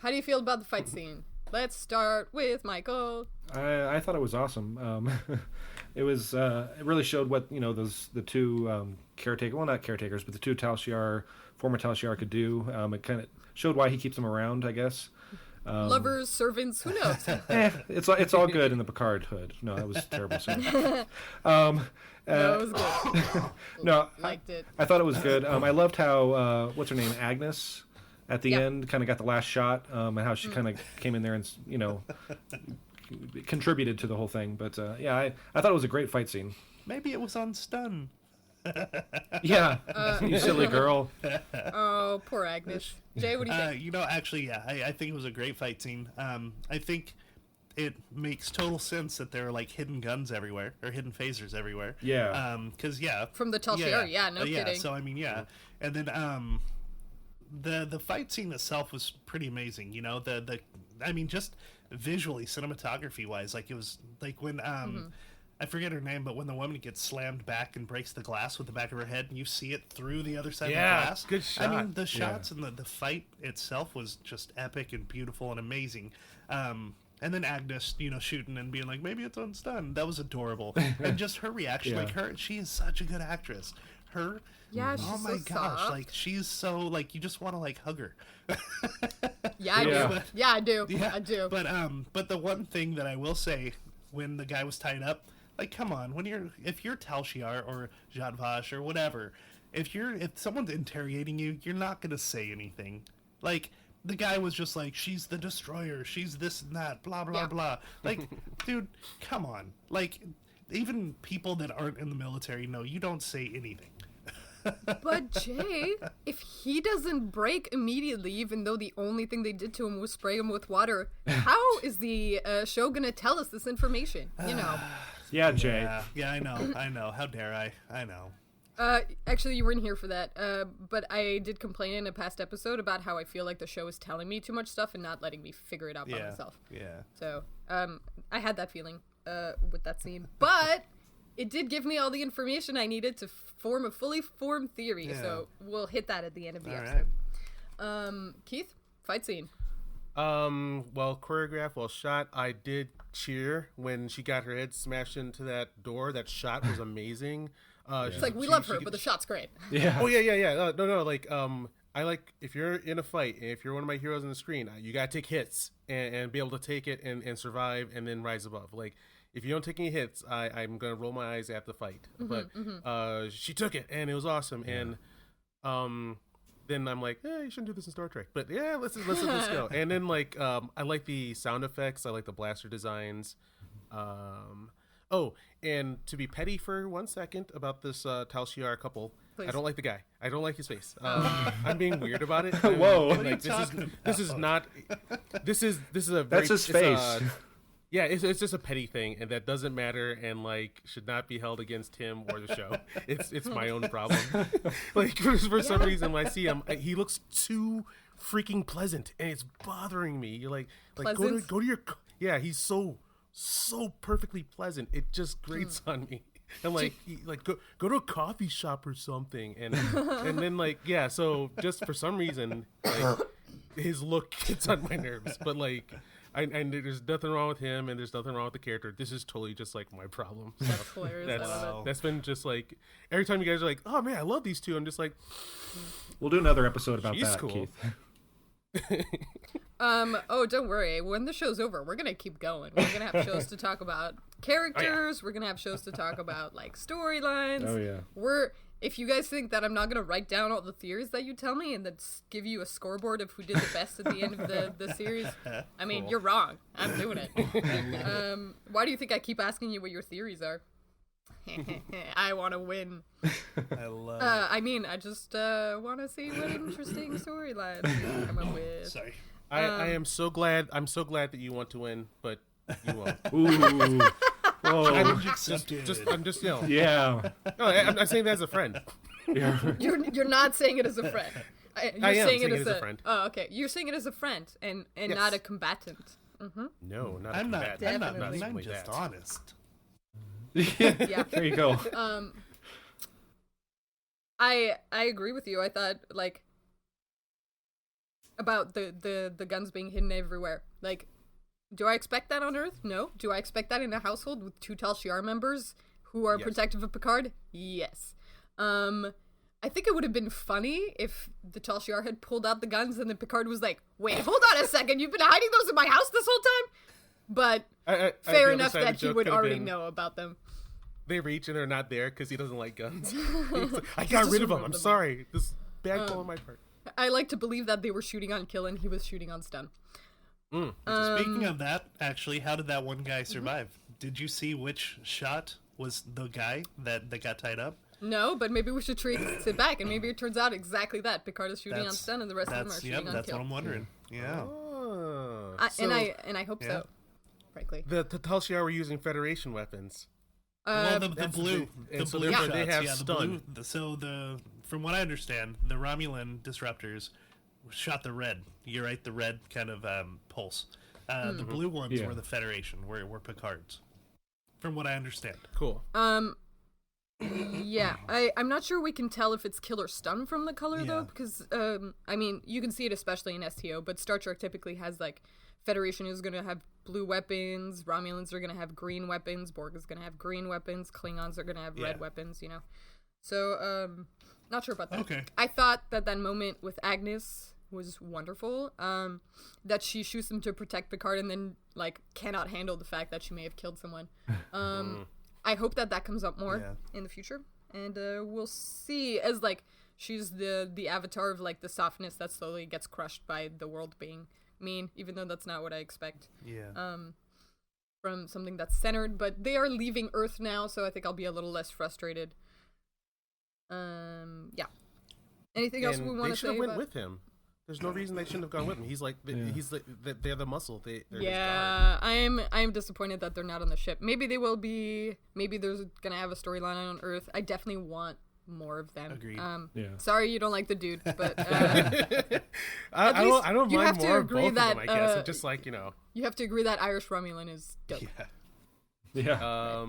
How do you feel about the fight scene? Let's start with Michael.
I thought it was awesome. It was it really showed what the two caretaker, well, not caretakers, but the two former Tal Shiar could do. It kind of showed why he keeps them around, I guess.
Lovers, servants, who knows?
It's all good in the Picard hood. No, that was a terrible scene.
No, it was good.
No,
Liked it.
I thought it was good. I loved how what's her name, Agnes, at the end kind of got the last shot, and how she kind of came in there and contributed to the whole thing. But I thought it was a great fight scene.
Maybe it was on stun.
Yeah, you silly girl.
Oh, poor Agnes. Jay, what do you think?
Actually, I think it was a great fight scene. I think it makes total sense that there are like hidden guns everywhere or hidden phasers everywhere.
Yeah.
Because
From the Tal Shiar, no kidding.
So I mean, and then the fight scene itself was pretty amazing. I mean, just visually, cinematography wise, like it was like when I forget her name, but when the woman gets slammed back and breaks the glass with the back of her head, and you see it through the other side of the glass.
Good shot.
I mean, the shots and the fight itself was just epic and beautiful and amazing. And then Agnes, shooting and being like, maybe it's on stun. That was adorable. And just her reaction, she is such a good actress.
Yeah, she's
oh my
so
gosh,
soft.
like she's so like you just want to like hug her.
Yeah, I do. Yeah, I do.
Yeah,
I do.
But the one thing that I will say when the guy was tied up, like, come on, if you're Tal Shiar or Jadvash or whatever, if someone's interrogating you, you're not gonna say anything. Like, the guy was just like, she's the destroyer, she's this and that, blah blah blah. Like, dude, come on. Like, even people that aren't in the military know you don't say anything.
But Jay, if he doesn't break immediately, even though the only thing they did to him was spray him with water, how is the show gonna tell us this information?
Yeah, Jay.
Yeah, I know. How dare I? I know.
Actually, you weren't here for that, but I did complain in a past episode about how I feel like the show is telling me too much stuff and not letting me figure it out by myself.
Yeah.
So, I had that feeling with that scene, but it did give me all the information I needed to form a fully formed theory. Yeah. So we'll hit that at the end of the episode. Right. Keith, fight scene.
Well choreographed, well shot. I did cheer when she got her head smashed into that door. That shot was amazing.
It's like, we love her, but the shot's great.
Yeah.
Oh yeah. No. Like, I like, if you're in a fight and if you're one of my heroes on the screen, you gotta take hits and be able to take it and survive and then rise above. Like, if you don't take any hits, I'm gonna roll my eyes at the fight. But she took it and it was awesome. Yeah. And then I'm like, you shouldn't do this in Star Trek. But yeah, let's go. And then like, I like the sound effects. I like the blaster designs. Oh, and to be petty for 1 second about this Tal Shiar couple, please. I don't like the guy. I don't like his face. I'm being weird about it.
Whoa!
Like, this is not. This is a.
That's his face.
Yeah, it's just a petty thing, and that doesn't matter, and like should not be held against him or the show. It's my own problem. Like for some reason, when I see him, he looks too freaking pleasant, and it's bothering me. You're like go to your. Yeah, he's so perfectly pleasant. It just grates on me. And like go to a coffee shop or something, and then like so just for some reason like, his look gets on my nerves. But like. And there's nothing wrong with him, and there's nothing wrong with the character. This is totally just like my problem. So
that's hilarious.
That's been just like every time you guys are like, "Oh man, I love these two," I'm just like,
we'll do another episode about that,
cool.
Keith.
Oh, don't worry. When the show's over, we're gonna keep going. We're gonna have shows to talk about characters. We're gonna have shows to talk about like storylines.
Oh yeah.
If you guys think that I'm not gonna write down all the theories that you tell me and then give you a scoreboard of who did the best at the end of the series, I mean, You're wrong. I'm doing it. Why do you think I keep asking you what your theories are? I want to win.
I love
I just want to see what interesting storylines we come up with.
Sorry.
I am so glad. I'm so glad that you want to win, but you won't.
Ooh. Whoa.
I'm
Accepted.
just you know.
Yeah.
No, I'm saying that as a friend.
Yeah.
You're not saying it as a friend. You're
I am
saying
saying
it as
a friend.
Oh, okay. You're saying it as a friend and
Yes.
not a combatant.
No, not.
I'm not.
combative.
I'm not.
Definitely.
I'm
Like
just
that.
honest.
Yeah.
There you go.
I agree with you. I thought like about the guns being hidden everywhere. Like, do I expect that on Earth? No. Do I expect that in a household with 2 Tal Shiar members who are
Yes.
protective of Picard? Yes. I think it would have been funny if the Tal Shiar had pulled out the guns and then Picard was like, "Wait, hold on a second, you've been hiding those in my house this whole time?" But
The
fair
other
enough
side of the
that he
joke
would
could've
already
been,
know about them.
They reach and they're not there because he doesn't like guns. I
He's
got
just
rid of them.
removed
I'm
them.
sorry. This bad call on my part.
I like to believe that they were shooting on kill and he was shooting on stun.
Speaking of that, actually, how did that one guy survive?
Mm-hmm.
Did you see which shot was the guy that got tied up?
No, but maybe we should trace it back, and maybe it turns out exactly that. Picard is shooting on stun, and the rest of them are shooting on
that's
kill.
what I'm wondering. Yeah.
Oh.
And I hope
yeah.
so, frankly.
The Tal Shiar were using Federation weapons.
Well, the
that's
blue,
the-
the
and so
blue
therefore
shots,
they have
yeah,
stun.
from what I understand, the Romulan disruptors shot the red. You're right, the red kind of pulse. The blue ones
Yeah.
were the Federation, were Picard's. From what I understand.
Cool.
Yeah, I'm not sure we can tell if it's kill or stun from the color, though, because, I mean, you can see it especially in STO, but Star Trek typically has, like, Federation is going to have blue weapons, Romulans are going to have green weapons, Borg is going to have green weapons, Klingons are going to have red weapons, you know? So, not sure about that.
Okay.
I thought that moment with Agnes was wonderful, that she shoots them to protect Picard and then, like, cannot handle the fact that she may have killed someone. I hope that comes up more in the future, and we'll see. As like she's the avatar of like the softness that slowly gets crushed by the world being mean, even though that's not what I expect.
Yeah.
From something that's centered, but they are leaving Earth now, so I think I'll be a little less frustrated. Yeah. Anything else we want
They
to
should
say?
have went
about...
with him. There's no reason they shouldn't have gone with him. He's like, they're the muscle. They're his guard.
Yeah, I am disappointed that they're not on the ship. Maybe they will be. Maybe there's gonna have a storyline on Earth. I definitely want more of them.
Agreed.
Yeah.
Sorry you don't like the dude, but
I don't
you have
mind
to
more of
agree
both
that,
of them. I guess I'm just like, you know.
you have to agree that Irish Romulan is dope.
Yeah.
Yeah.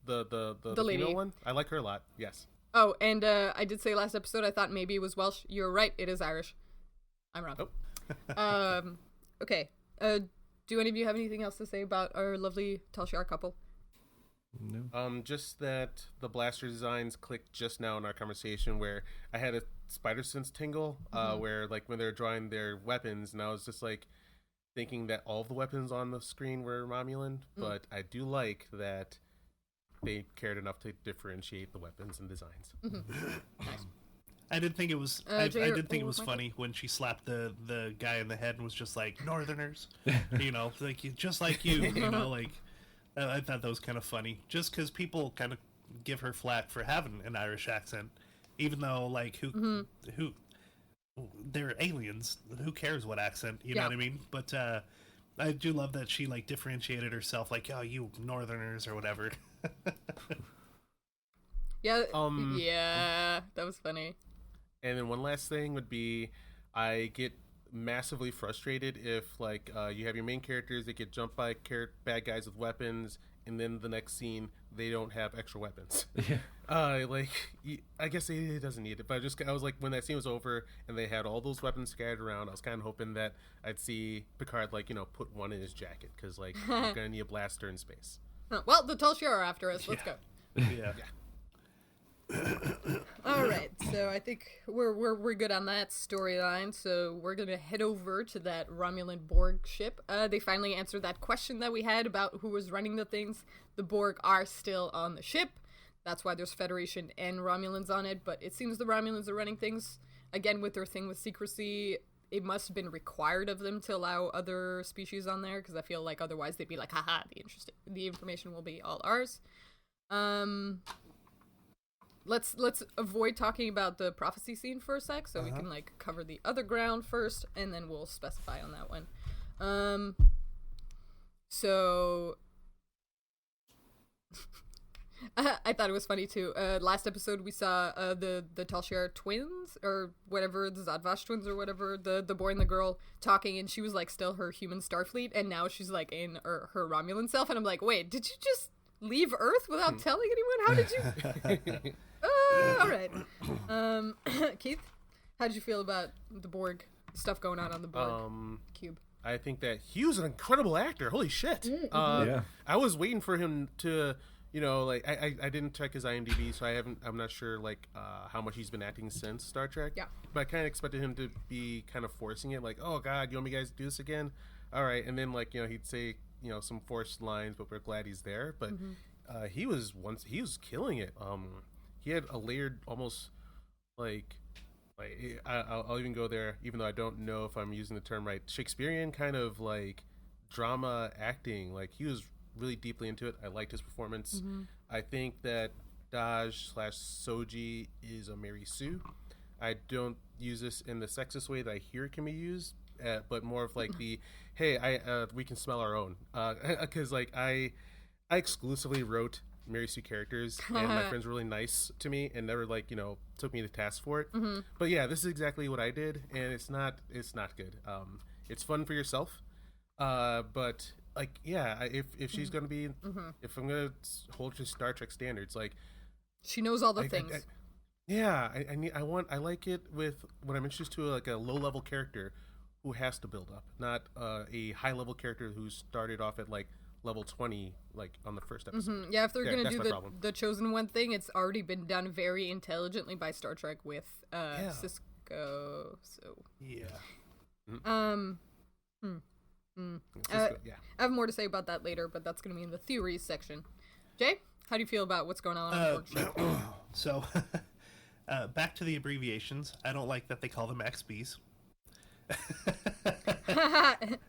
The
lady.
female one. I like her a lot. Yes.
Oh, and I did say last episode I thought maybe it was Welsh. You're right, it is Irish. I'm wrong.
Oh.
Okay. Do any of you have anything else to say about our lovely Tal Shiar couple?
No.
Just that the blaster designs clicked just now in our conversation where I had a spider sense tingle, where like when they're drawing their weapons, and I was just like thinking that all the weapons on the screen were Romulan, but I do like that they cared enough to differentiate the weapons and designs.
Nice.
I did think it was.
Jay,
I did think it was
Michael?
funny when she slapped the guy in the head and was just like Northerners, you know, like just like you, you know, like I thought that was kind of funny, just because people kind of give her flack for having an Irish accent, even though like who they're aliens, who cares what accent, you know what I mean? But I do love that she like differentiated herself, like oh you Northerners or whatever.
Yeah. Yeah, that was funny.
And then one last thing would be, I get massively frustrated if like you have your main characters that get jumped by bad guys with weapons, and then the next scene they don't have extra weapons. I guess it doesn't need it, but I was like, when that scene was over and they had all those weapons scattered around, I was kind of hoping that I'd see Picard like, you know, put one in his jacket, because like you're gonna need a blaster in space.
Well, the Tal Shiar are after us. Let's go.
Yeah.
All right, so I think we're good on that storyline. So we're gonna head over to that Romulan Borg ship. They finally answered that question that we had about who was running the things. The Borg are still on the ship. That's why there's Federation and Romulans on it. But it seems the Romulans are running things again with their thing with secrecy. It must have been required of them to allow other species on there, because I feel like otherwise they'd be like, haha, the information will be all ours. Let's avoid talking about the prophecy scene for a sec, so we can like cover the other ground first, and then we'll specify on that one. So I thought it was funny too. Last episode we saw the Talshar twins or whatever, the Zadvash twins or whatever, the boy and the girl talking, and she was like still her human Starfleet, and now she's like in her Romulan self, and I'm like, wait, did you just leave Earth without telling anyone? How did you? All right. Keith, how did you feel about the Borg stuff going on the Borg cube?
I think that Hugh's an incredible actor. Holy shit!
Yeah.
I was waiting for him to, like I didn't check his IMDb, so I'm not sure like how much he's been acting since Star Trek.
Yeah.
But I kind of expected him to be kind of forcing it, like, oh God, you want me guys to do this again? All right, and then like he'd say some forced lines, but we're glad he's there. But he was killing it. He had a layered, almost like I'll even go there, even though I don't know if I'm using the term right, Shakespearean kind of like drama acting. Like he was really deeply into it. I liked his performance. I think that Daj/Soji is a Mary Sue. I don't use this in the sexist way that I hear it can be used, but more of like the, hey, we can smell our own. Because like I exclusively wrote Mary Sue characters, and my friends were really nice to me and never like took me to task for it. But yeah, this is exactly what I did, and it's not good. It's fun for yourself, but like if she's gonna be if I'm gonna hold to Star Trek standards, like
she knows all the things.
I like it with when I'm introduced to like a low level character who has to build up, not a high level character who started off at like level 20 like on the first episode.
Yeah, if they're gonna do the chosen one thing, it's already been done very intelligently by Star Trek with Cisco. So I have more to say about that later, but that's gonna be in the theories section. Jay, how do you feel about what's going on the workshop?
So back to the abbreviations. I don't like that they call them XBs.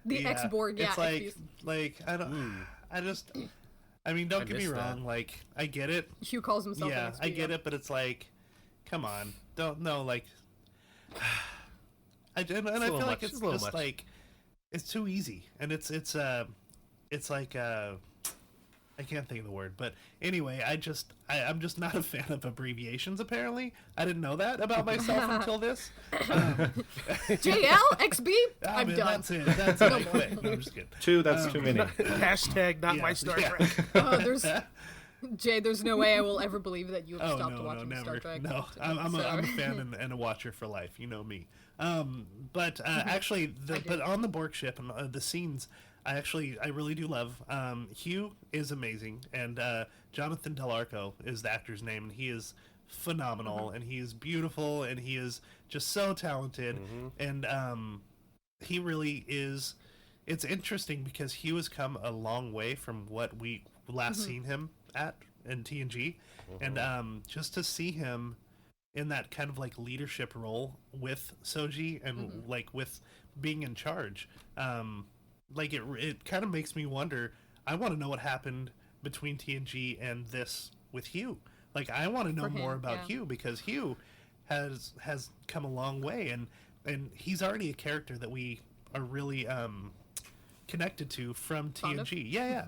The X-Borg,
it's like I mean, don't get me wrong, like I get it.
Hugh calls himself an XB,
I get it, but it's like, come on, don't know, like I feel like it's just like it's too easy, and it's like I can't think of the word, but anyway, I'm just not a fan of abbreviations. Apparently, I didn't know that about myself until this.
JL XB. I'm done.
That's it. That's it. I quit. No, I'm just kidding.
2. That's too many.
Hashtag not my Star Trek.
Jay, there's no way I will ever believe that you have stopped watching
never.
Star Trek.
No, I'm a fan and a watcher for life. You know me. But actually, but on the Borg ship and the scenes, I really do love. Hugh is amazing, and Jonathan Del Arco is the actor's name, and he is phenomenal, and he is beautiful, and he is just so talented, and he really is. It's interesting because Hugh has come a long way from what we last seen him at in TNG, and just to see him in that kind of like leadership role with Soji and like with being in charge. Like it kind of makes me wonder. I want to know what happened between TNG and this with Hugh. Like I want to know more about Hugh, because Hugh has come a long way, and he's already a character that we are really connected to from TNG. Yeah.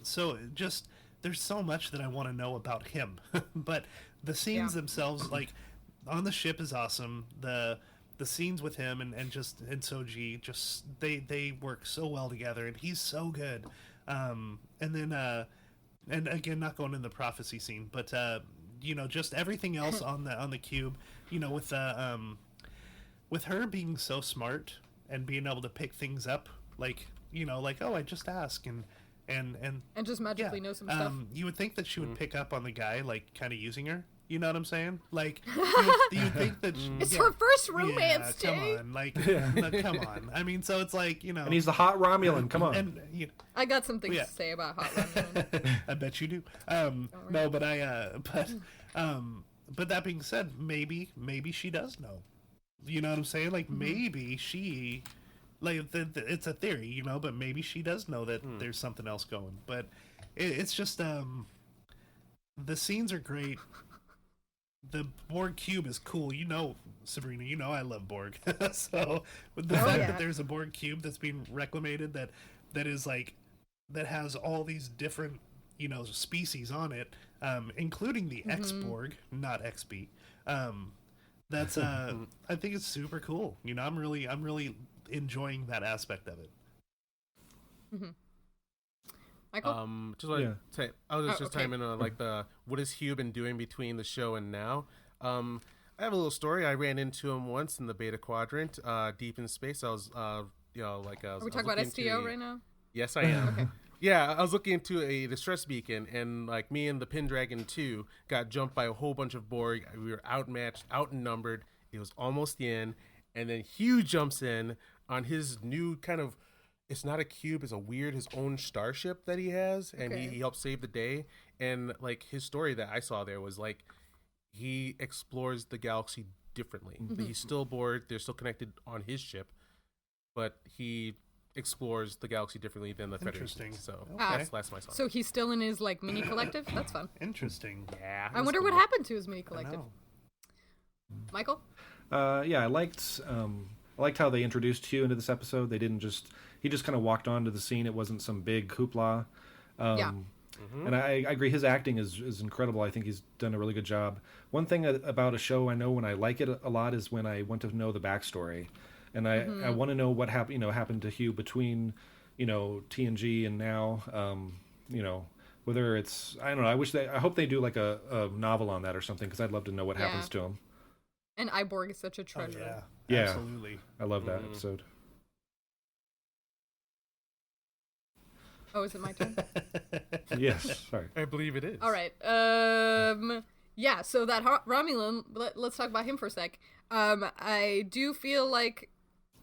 So just there's so much that I want to know about him. But the scenes themselves, like on the ship, is awesome. The scenes with him and Soji, just they work so well together, and he's so good. And then and again, not going in the prophecy scene, but just everything else on the cube, with her being so smart and being able to pick things up, like oh, I just ask and
just magically know some stuff.
You would think that she would pick up on the guy, like kind of using her. You know what I'm saying? Like, you think that
it's her first romance, Jay.
Come on, come on. I mean, so it's like,
And he's the hot Romulan. Come on.
And
I got some things to say about hot Romulan.
I bet you do. No, but but that being said, maybe she does know. You know what I'm saying? Like, maybe she, like, it's a theory, but maybe she does know that there's something else going. But it's just, the scenes are great. The Borg cube is cool. Sabrina, I love Borg. So the fact that there's a Borg cube that's being reclamated that is like that has all these different species on it, including the X-Borg, not XB. That's I think it's super cool. I'm really enjoying that aspect of it.
Mm-hmm. Michael?
Just like say, I was just timing on like what has Hugh been doing between the show and now. I have a little story. I ran into him once in the Beta Quadrant, deep in space. I was, are we
talking about STO right now?
Yes, I am. Okay. Yeah, I was looking into a distress beacon, and like me and the Pendragon 2 got jumped by a whole bunch of Borg. We were outmatched, outnumbered. It was almost the end, and then Hugh jumps in on his new kind of. It's not a cube, it's his own starship that he has, and he helps save the day. And like his story that I saw there was like he explores the galaxy differently. Mm-hmm. He's still Borg, they're still connected on his ship, but he explores the galaxy differently than the Federation. So that's last time I saw.
So he's still in his like mini collective? That's fun.
Interesting.
Yeah.
I wonder what happened to his mini collective. Michael?
I liked how they introduced Hugh into this episode. He just kind of walked onto the scene. It wasn't some big hoopla. And I agree, his acting is incredible. I think he's done a really good job. One thing about a show I know when I like it a lot is when I want to know the backstory. And I want to know what happened to Hugh between, TNG and now, whether it's, I don't know, I hope they do like a novel on that or something, because I'd love to know what happens to him.
And Iborg is such a treasure.
Yeah, absolutely.
I love that episode.
Oh, is it my turn?
Yes, sorry.
I believe it is.
All right. So that Romulan, let's talk about him for a sec. I do feel like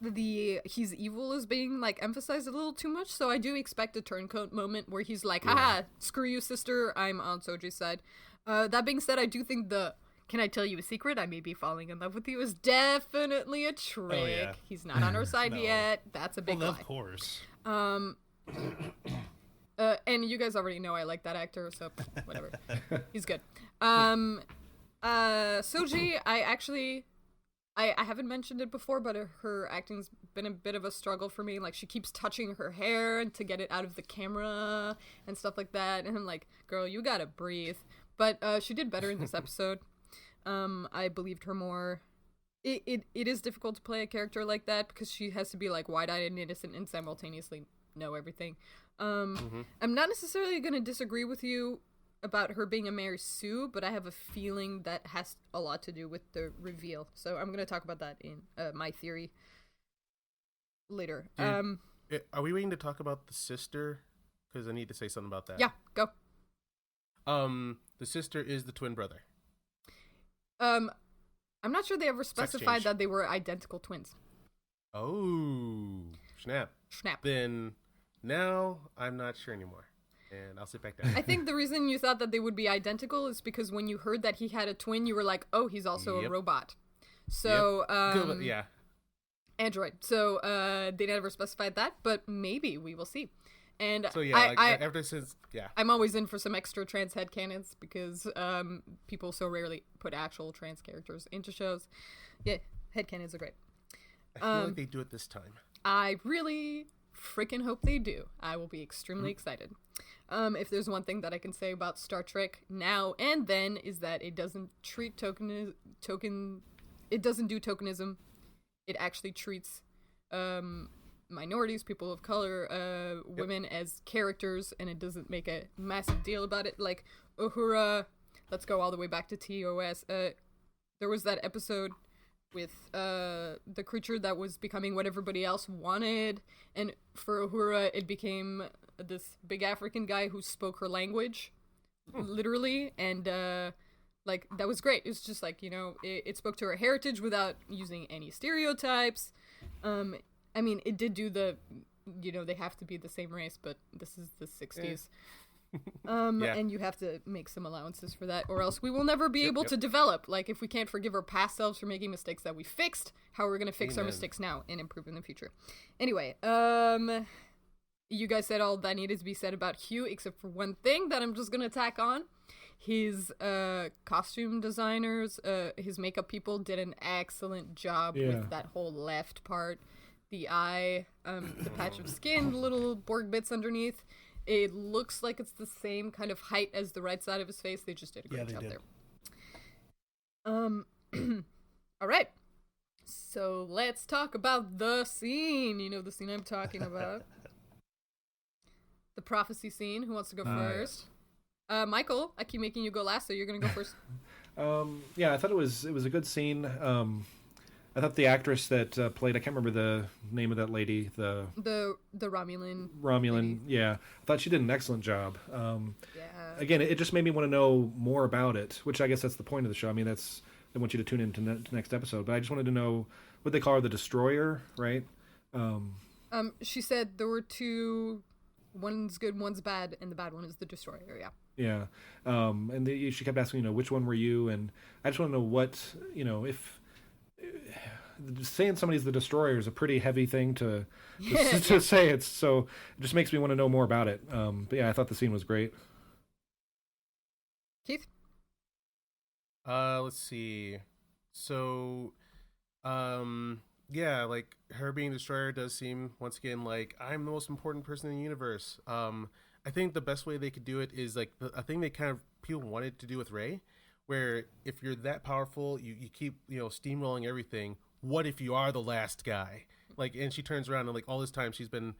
his evil is being like emphasized a little too much, so I do expect a turncoat moment where he's like, haha, screw you, sister, I'm on Soji's side. That being said, I do think can I tell you a secret? I may be falling in love with you is definitely a trick.
Oh, yeah.
He's not on our side yet. That's a big lie.
Of course.
And you guys already know I like that actor, so whatever. He's good. Soji, I haven't mentioned it before, but her acting's been a bit of a struggle for me. Like, she keeps touching her hair to get it out of the camera and stuff like that. And I'm like, girl, you gotta breathe. But she did better in this episode. I believed her more. It is difficult to play a character like that because she has to be like wide-eyed and innocent and simultaneously know everything. I'm not necessarily going to disagree with you about her being a Mary Sue, but I have a feeling that has a lot to do with the reveal. So I'm going to talk about that in my theory later.
Are we waiting to talk about the sister? Because I need to say something about that.
Yeah, go.
The sister is the twin brother.
I'm not sure they ever specified that they were identical twins.
Oh, snap. Then now I'm not sure anymore. And I'll sit back down.
I think the reason you thought that they would be identical is because when you heard that he had a twin, you were like, oh, he's also a robot. So, android. So, they never specified that, but maybe we will see. And
so
I'm always in for some extra trans headcanons because people so rarely put actual trans characters into shows. Yeah, headcanons are great.
I feel like they do it this time.
I really freaking hope they do. I will be extremely excited. If there's one thing that I can say about Star Trek now and then is that it doesn't treat it doesn't do tokenism. It actually treats minorities, people of color, women as characters, and it doesn't make a massive deal about it. Like Uhura, let's go all the way back to TOS. There was that episode with the creature that was becoming what everybody else wanted, and for Uhura it became this big African guy who spoke her language, literally, and like that was great. It's just like, it spoke to her heritage without using any stereotypes. I mean, it did do they have to be the same race, but this is the 60s. And you have to make some allowances for that, or else we will never be able to develop. Like, if we can't forgive our past selves for making mistakes that we fixed, how are we going to fix our mistakes now and improve in the future? Anyway, you guys said all that needed to be said about Hugh, except for one thing that I'm just going to tack on. His costume designers, his makeup people did an excellent job with that whole left part. The eye, the patch of skin, the little Borg bits underneath. It looks like it's the same kind of height as the right side of his face. They just did a great job there. All right. So let's talk about the scene. You know the scene I'm talking about. The prophecy scene. Who wants to go first? Yes. Michael, I keep making you go last, so you're going to go first.
Yeah, I thought it was a good scene. I thought the actress that played, I can't remember the name of that lady. The
Romulan.
Romulan, yeah. I thought she did an excellent job.
Yeah.
Again, it just made me want to know more about it, which I guess that's the point of the show. I mean, I want you to tune in to next episode, but I just wanted to know what they call her, the Destroyer, right?
She said there were two, one's good, one's bad, and the bad one is the Destroyer, yeah.
Yeah. And she kept asking, which one were you? And I just want to know what, if saying somebody's the Destroyer is a pretty heavy thing to say. It just makes me want to know more about it. But yeah, I thought the scene was great.
Keith?
Let's see. So, yeah, like her being Destroyer does seem once again like I'm the most important person in the universe. I think the best way they could do it is like a thing they kind of people wanted to do with Rey, where if you're that powerful, you keep steamrolling everything. What if you are the last guy? Like, and she turns around and like all this time she's been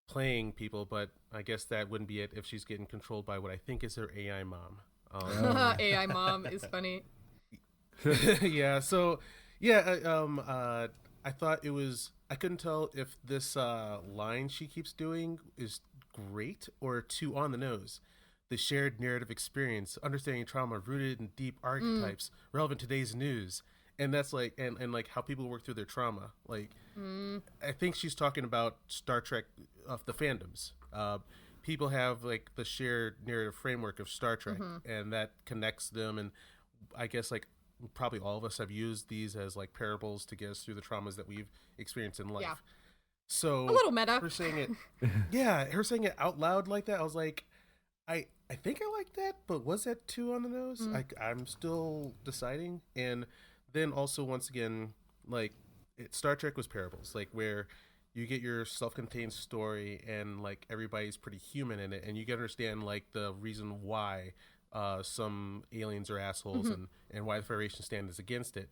playing people, but I guess that wouldn't be it if she's getting controlled by what I think is her AI mom.
AI mom is funny.
Yeah. So, yeah. I thought it was. I couldn't tell if this line she keeps doing is great or too on the nose. The shared narrative experience, understanding trauma rooted in deep archetypes, relevant to today's news. And that's like, and like how people work through their trauma. Like, I think she's talking about Star Trek of the fandoms. People have like the shared narrative framework of Star Trek, and that connects them. And I guess like probably all of us have used these as like parables to get us through the traumas that we've experienced in life. Yeah. So
a little meta.
Her saying it, her saying it out loud like that, I was like, I think I like that, but was that too on the nose? I'm still deciding. And then also once again, like Star Trek was parables, like where you get your self-contained story and like everybody's pretty human in it, and you can understand like the reason why some aliens are assholes and why the Federation stands against it.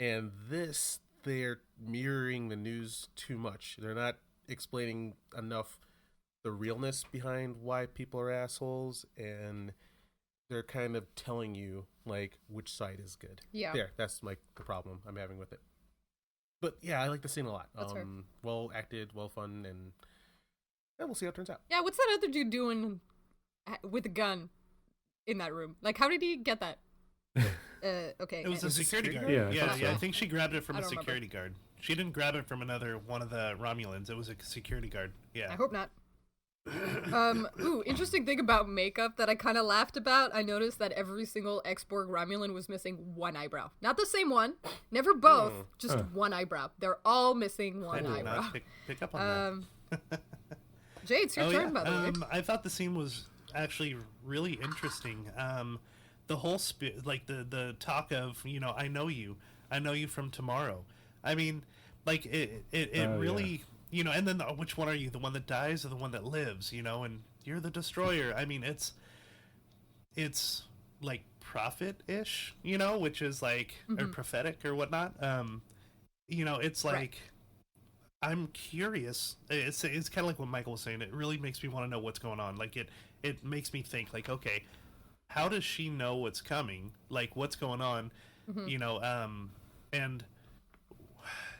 And this, they're mirroring the news too much. They're not explaining enough the realness behind why people are assholes, and they're kind of telling you like which side is good. Yeah, that's like the problem I'm having with it. But yeah, I like the scene a lot. Well acted, well fun, and we'll see how it turns out.
Yeah, what's that other dude doing with a gun in that room? Like, how did he get that? Okay.
It was a security guard. Yeah. I think she grabbed it from a security guard. She didn't grab it from one of the Romulans. It was a security guard. Yeah.
I hope not. Interesting thing about makeup that I kind of laughed about. I noticed that every single ex-Borg Romulan was missing one eyebrow. Not the same one, never both, just one eyebrow. They're all missing one eyebrow.
Pick up on
that. Jay, it's your turn, by the way.
I thought the scene was actually really interesting. The whole the talk of I know you from tomorrow. I mean, like it really. Yeah. And then which one are you? The one that dies or the one that lives? And you're the Destroyer. I mean, it's like prophet-ish, which is like or prophetic or whatnot. It's like right. I'm curious. It's kind of like what Michael was saying. It really makes me want to know what's going on. Like it makes me think like, okay, how does she know what's coming? Like what's going on? And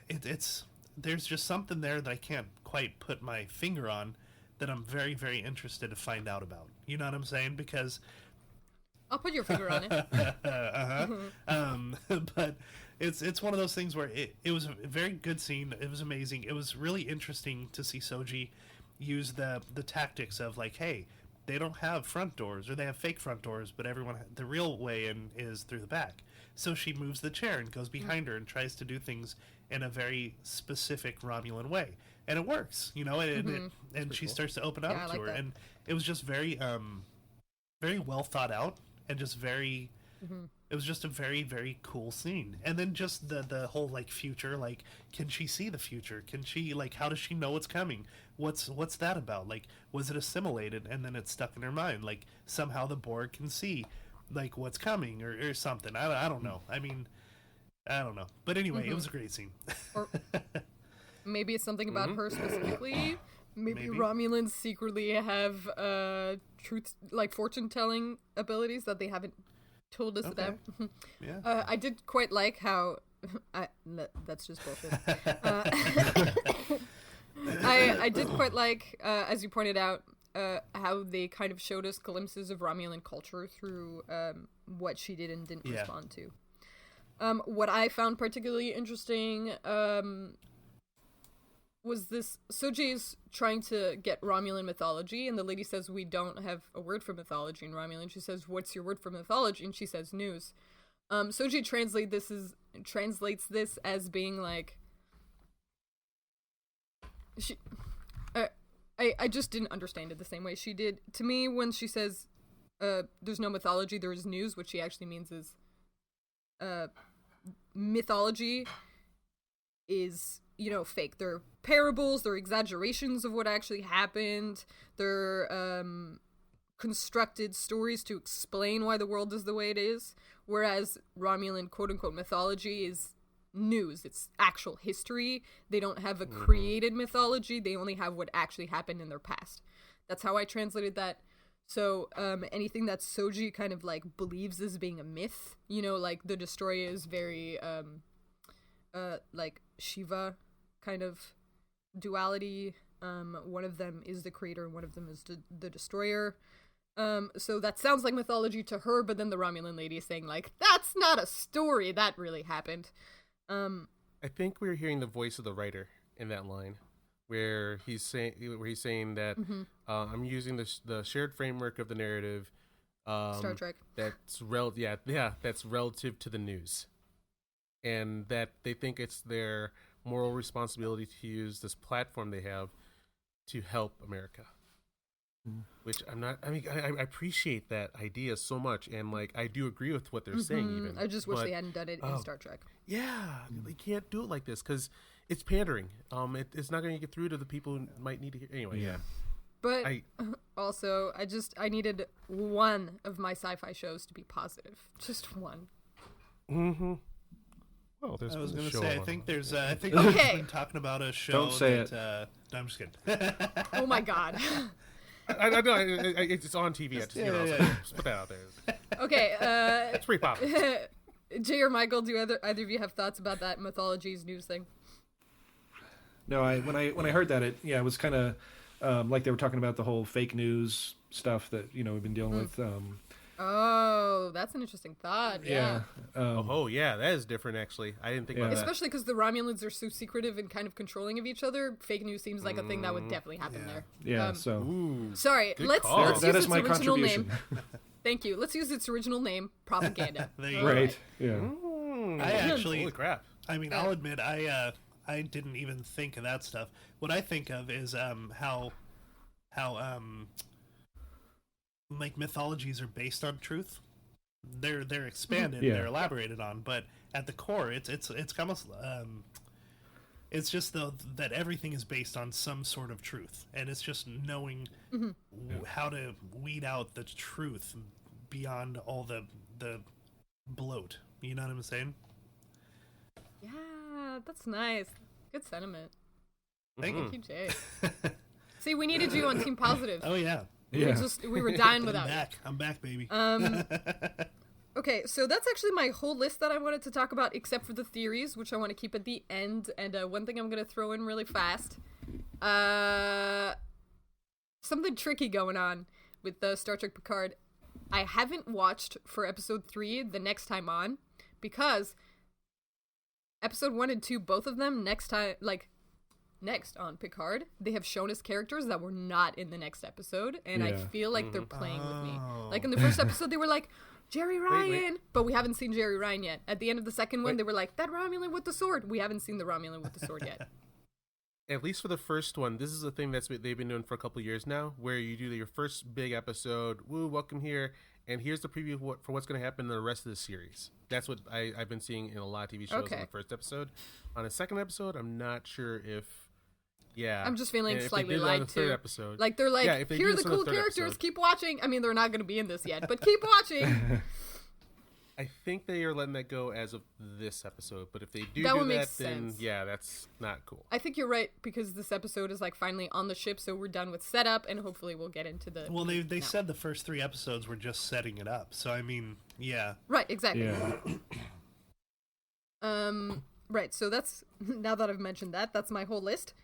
it's. There's just something there that I can't quite put my finger on that I'm very, very interested to find out about. You know what I'm saying? Because
I'll put your finger on
it. But it's one of those things where it was a very good scene. It was amazing. It was really interesting to see Soji use the tactics of like, hey, they don't have front doors or they have fake front doors, but the real way in is through the back. So she moves the chair and goes behind her and tries to do things in a very specific Romulan way, and it works, and she starts to open up to her, and it was just very, very well thought out and just very. It was just a very, very cool scene. And then just the whole, like, future, like, can she see the future? Can she, like, how does she know what's coming? What's that about? Like, was it assimilated and then it's stuck in her mind? Like, somehow the Borg can see, like, what's coming or something. I don't know. I mean, I don't know. But anyway, it was a great scene.
Or maybe it's something about her specifically. Maybe Romulans secretly have truth, like, fortune-telling abilities that they haven't told us about.
Yeah.
I did quite like how that's just bullshit. I did quite like, as you pointed out, how they kind of showed us glimpses of Romulan culture through what she did and didn't respond to. What I found particularly interesting was this. Soji's trying to get Romulan mythology, and the lady says, we don't have a word for mythology in Romulan. She says, what's your word for mythology? And she says, news. Soji translates this as being like... I just didn't understand it the same way she did. To me, when she says, there's no mythology, there is news, what she actually means is... mythology is... fake. They're parables, they're exaggerations of what actually happened, they're constructed stories to explain why the world is the way it is, whereas Romulan quote-unquote mythology is news. It's actual history. They don't have a created mythology, they only have what actually happened in their past. That's how I translated that. So anything that Soji kind of like believes as being a myth, like the Destroyer is very like Shiva kind of duality. One of them is the creator and one of them is the destroyer. So that sounds like mythology to her, but then the Romulan lady is saying like, that's not a story, that really happened.
I think we're hearing the voice of the writer in that line where he's saying that I'm using the shared framework of the narrative,
Star Trek,
that's that's relative to the news, and that they think it's their moral responsibility to use this platform they have to help America. Which I appreciate that idea so much, and like I do agree with what they're saying. Even
I just wish they hadn't done it in Star Trek.
Yeah, they can't do it like this because it's pandering. It's not going to get through to the people who might need to hear. Anyway, yeah.
But also, I needed one of my sci-fi shows to be positive, just one.
Well,
I was going to say, I think we've been talking about a show.
Don't say it.
No, I'm just kidding.
Oh my god.
I know it's on TV. Just put that out there.
Okay.
It's pretty popular.
Jay or Michael, do either of you have thoughts about that mythologies news thing?
No, when I heard that, it was kind of like they were talking about the whole fake news stuff that we've been dealing with.
Oh, that's an interesting thought. Yeah.
Yeah.
That is different. Actually, I didn't think about that.
Especially because the Romulans are so secretive and kind of controlling of each other. Fake news seems like a thing that would definitely happen there.
Yeah.
Sorry. Let's use its original name. Thank you. Let's use its original name, propaganda.
Right. Yeah.
I actually.
Holy crap!
I mean, I'll admit, I didn't even think of that stuff. What I think of is how like mythologies are based on truth. They're expanded, they're elaborated on, but at the core, it's almost it's just that everything is based on some sort of truth, and it's just knowing how to weed out the truth beyond all the bloat. You know what I'm saying?
Yeah, that's nice. Good sentiment.
Thank
you, Jay. See, we needed you on Team Positive.
Oh yeah.
We were dying without you.
I'm back, baby.
Okay, so that's actually my whole list that I wanted to talk about, except for the theories, which I want to keep at the end. And one thing I'm going to throw in really fast. Something tricky going on with Star Trek Picard. I haven't watched for episode 3 the next time on, because episode 1 and 2, both of them, next on Picard, they have shown us characters that were not in the next episode, and I feel like they're playing with me. Like in the first episode, they were like, Jerry Ryan, but we haven't seen Jerry Ryan yet. At the end of the second one, they were like, that Romulan with the sword. We haven't seen the Romulan with the sword yet.
at least for the first one, this is a thing that's they've been doing for a couple of years now, where you do your first big episode. Woo, welcome here, and here's the preview for what's going to happen in the rest of the series. That's what I've been seeing in a lot of TV shows on the first episode. On a second episode, I'm not sure if. Yeah,
I'm just feeling
and
slightly
if they did it on
lied
the third
to.
episode,
Like they're like,
if they
here
do
are the
this on
cool
third
characters.
episode-
Keep watching. I mean, they're not going to be in this yet, but keep watching.
I think they are letting that go as of this episode. But if they do
That would make
then
sense.
yeah, that's not cool.
I think you're right because this episode is like finally on the ship, so we're done with setup, and hopefully we'll get into the.
Well, they
now.
said the first 3 episodes were just setting it up. So I mean, yeah.
Right, exactly.
Yeah.
Right. So that's now that I've mentioned that, that's my whole list.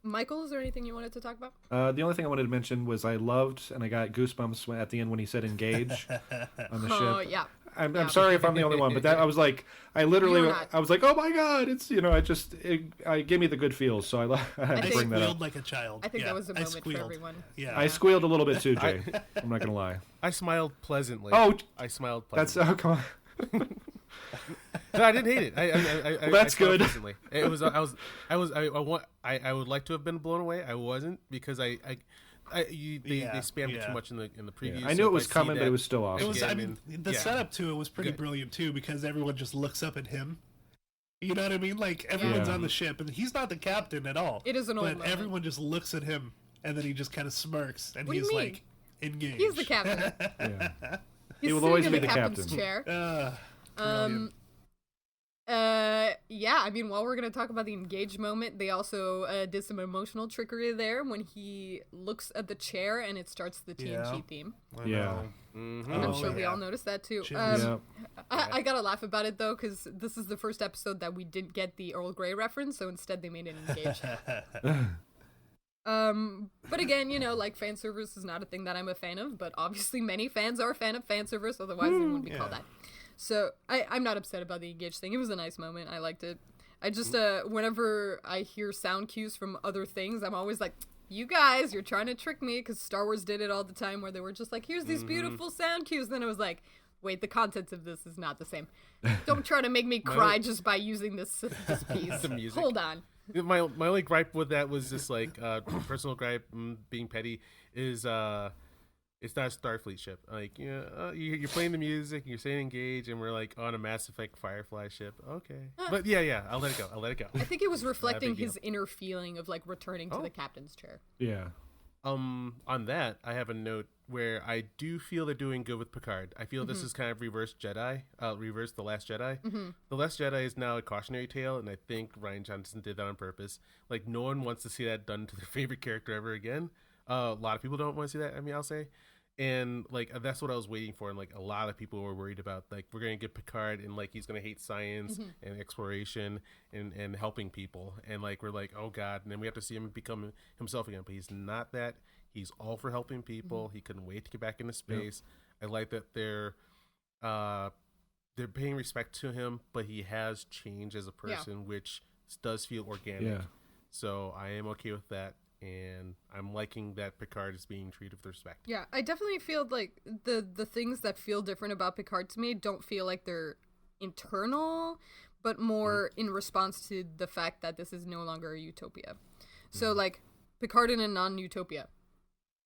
Michael, is there anything you wanted to talk about?
The only thing I wanted to mention was I loved, and I got goosebumps at the end when he said engage on the
Oh,
ship.
yeah.
I'm sorry if I'm the only one, but that I was like, I literally,
You're not.
I was like, oh my god, it's I gave me the good feels, so I had to
think-
bring that
Squealed
up.
like a child.
I think
Yeah,
that was a moment for
squealed.
everyone.
Yeah.
I squealed a little bit too, Jay. I'm not gonna lie.
I smiled pleasantly.
Oh,
I smiled
that's
pleasantly.
come on.
No, I didn't hate it. I
that's
I smiled
good.
pleasantly. It was. I would like to have been blown away. I wasn't because they spammed it too much in the preview.
I knew it was coming, but it was still awesome.
It was.
Yeah,
I mean, the setup to it was pretty brilliant too, because everyone just looks up at him. You know what I mean? Like everyone's on the ship, and he's not the captain at all.
It is an old
but
moment.
everyone just looks at him, and then he just kind of smirks, and
What do you
he's
mean?
like, engaged.
He's the captain.
Yeah.
He's
He will
sitting
always
in
be
the
the
captain's
captain.
chair.
Brilliant.
Yeah, I mean, while we're going to talk about the engage moment, they also did some emotional trickery there when he looks at the chair and it starts the TNG
Yeah.
theme.
I
Yeah.
know.
Mm-hmm.
I'm
Oh,
sure we
yeah.
all noticed that too.
Chills.
Yeah.
I gotta laugh about it though, because this is the first episode that we didn't get the Earl Grey reference, so instead they made it engage. But again, you know, like fan service is not a thing that I'm a fan of, but obviously many fans are a fan of fan service, otherwise it wouldn't be called
yeah.
that. So I'm not upset about the engage thing. It was a nice moment. I liked it. I just whenever I hear sound cues from other things, I'm always like, you guys, you're trying to trick me, because Star Wars did it all the time where they were just like, here's these beautiful sound cues. Then it was like, wait, the contents of this is not the same. Don't try to make me cry just by using this piece.
The music.
Hold on.
My only gripe with that was just like personal gripe, being petty, is it's not a Starfleet ship. Like, you're playing the music, you're saying engage, and we're like on a Mass Effect Firefly ship. Okay, but yeah, I'll let it go.
I think it was reflecting
big deal.
his inner feeling of like returning to the captain's chair.
Yeah.
On that, I have a note where I do feel they're doing good with Picard. I feel this is kind of reverse The Last Jedi. The Last Jedi is now a cautionary tale, and I think Rian Johnson did that on purpose. Like, no one wants to see that done to their favorite character ever again. A lot of people don't want to see that, I mean, I'll say. And, like, that's what I was waiting for, and, like, a lot of people were worried about, like, we're going to get Picard, and, like, he's going to hate science and exploration and helping people. And, like, we're like, oh, God. And then we have to see him become himself again. But he's not that. He's all for helping people. He couldn't wait to get back into space. I like that they're paying respect to him, but he has changed as a person, which does feel organic.
Yeah.
So I am okay with that. And I'm liking that Picard is being treated with respect.
Yeah, I definitely feel like the things that feel different about Picard to me don't feel like they're internal, but more in response to the fact that this is no longer a utopia. So, like, Picard in a non-utopia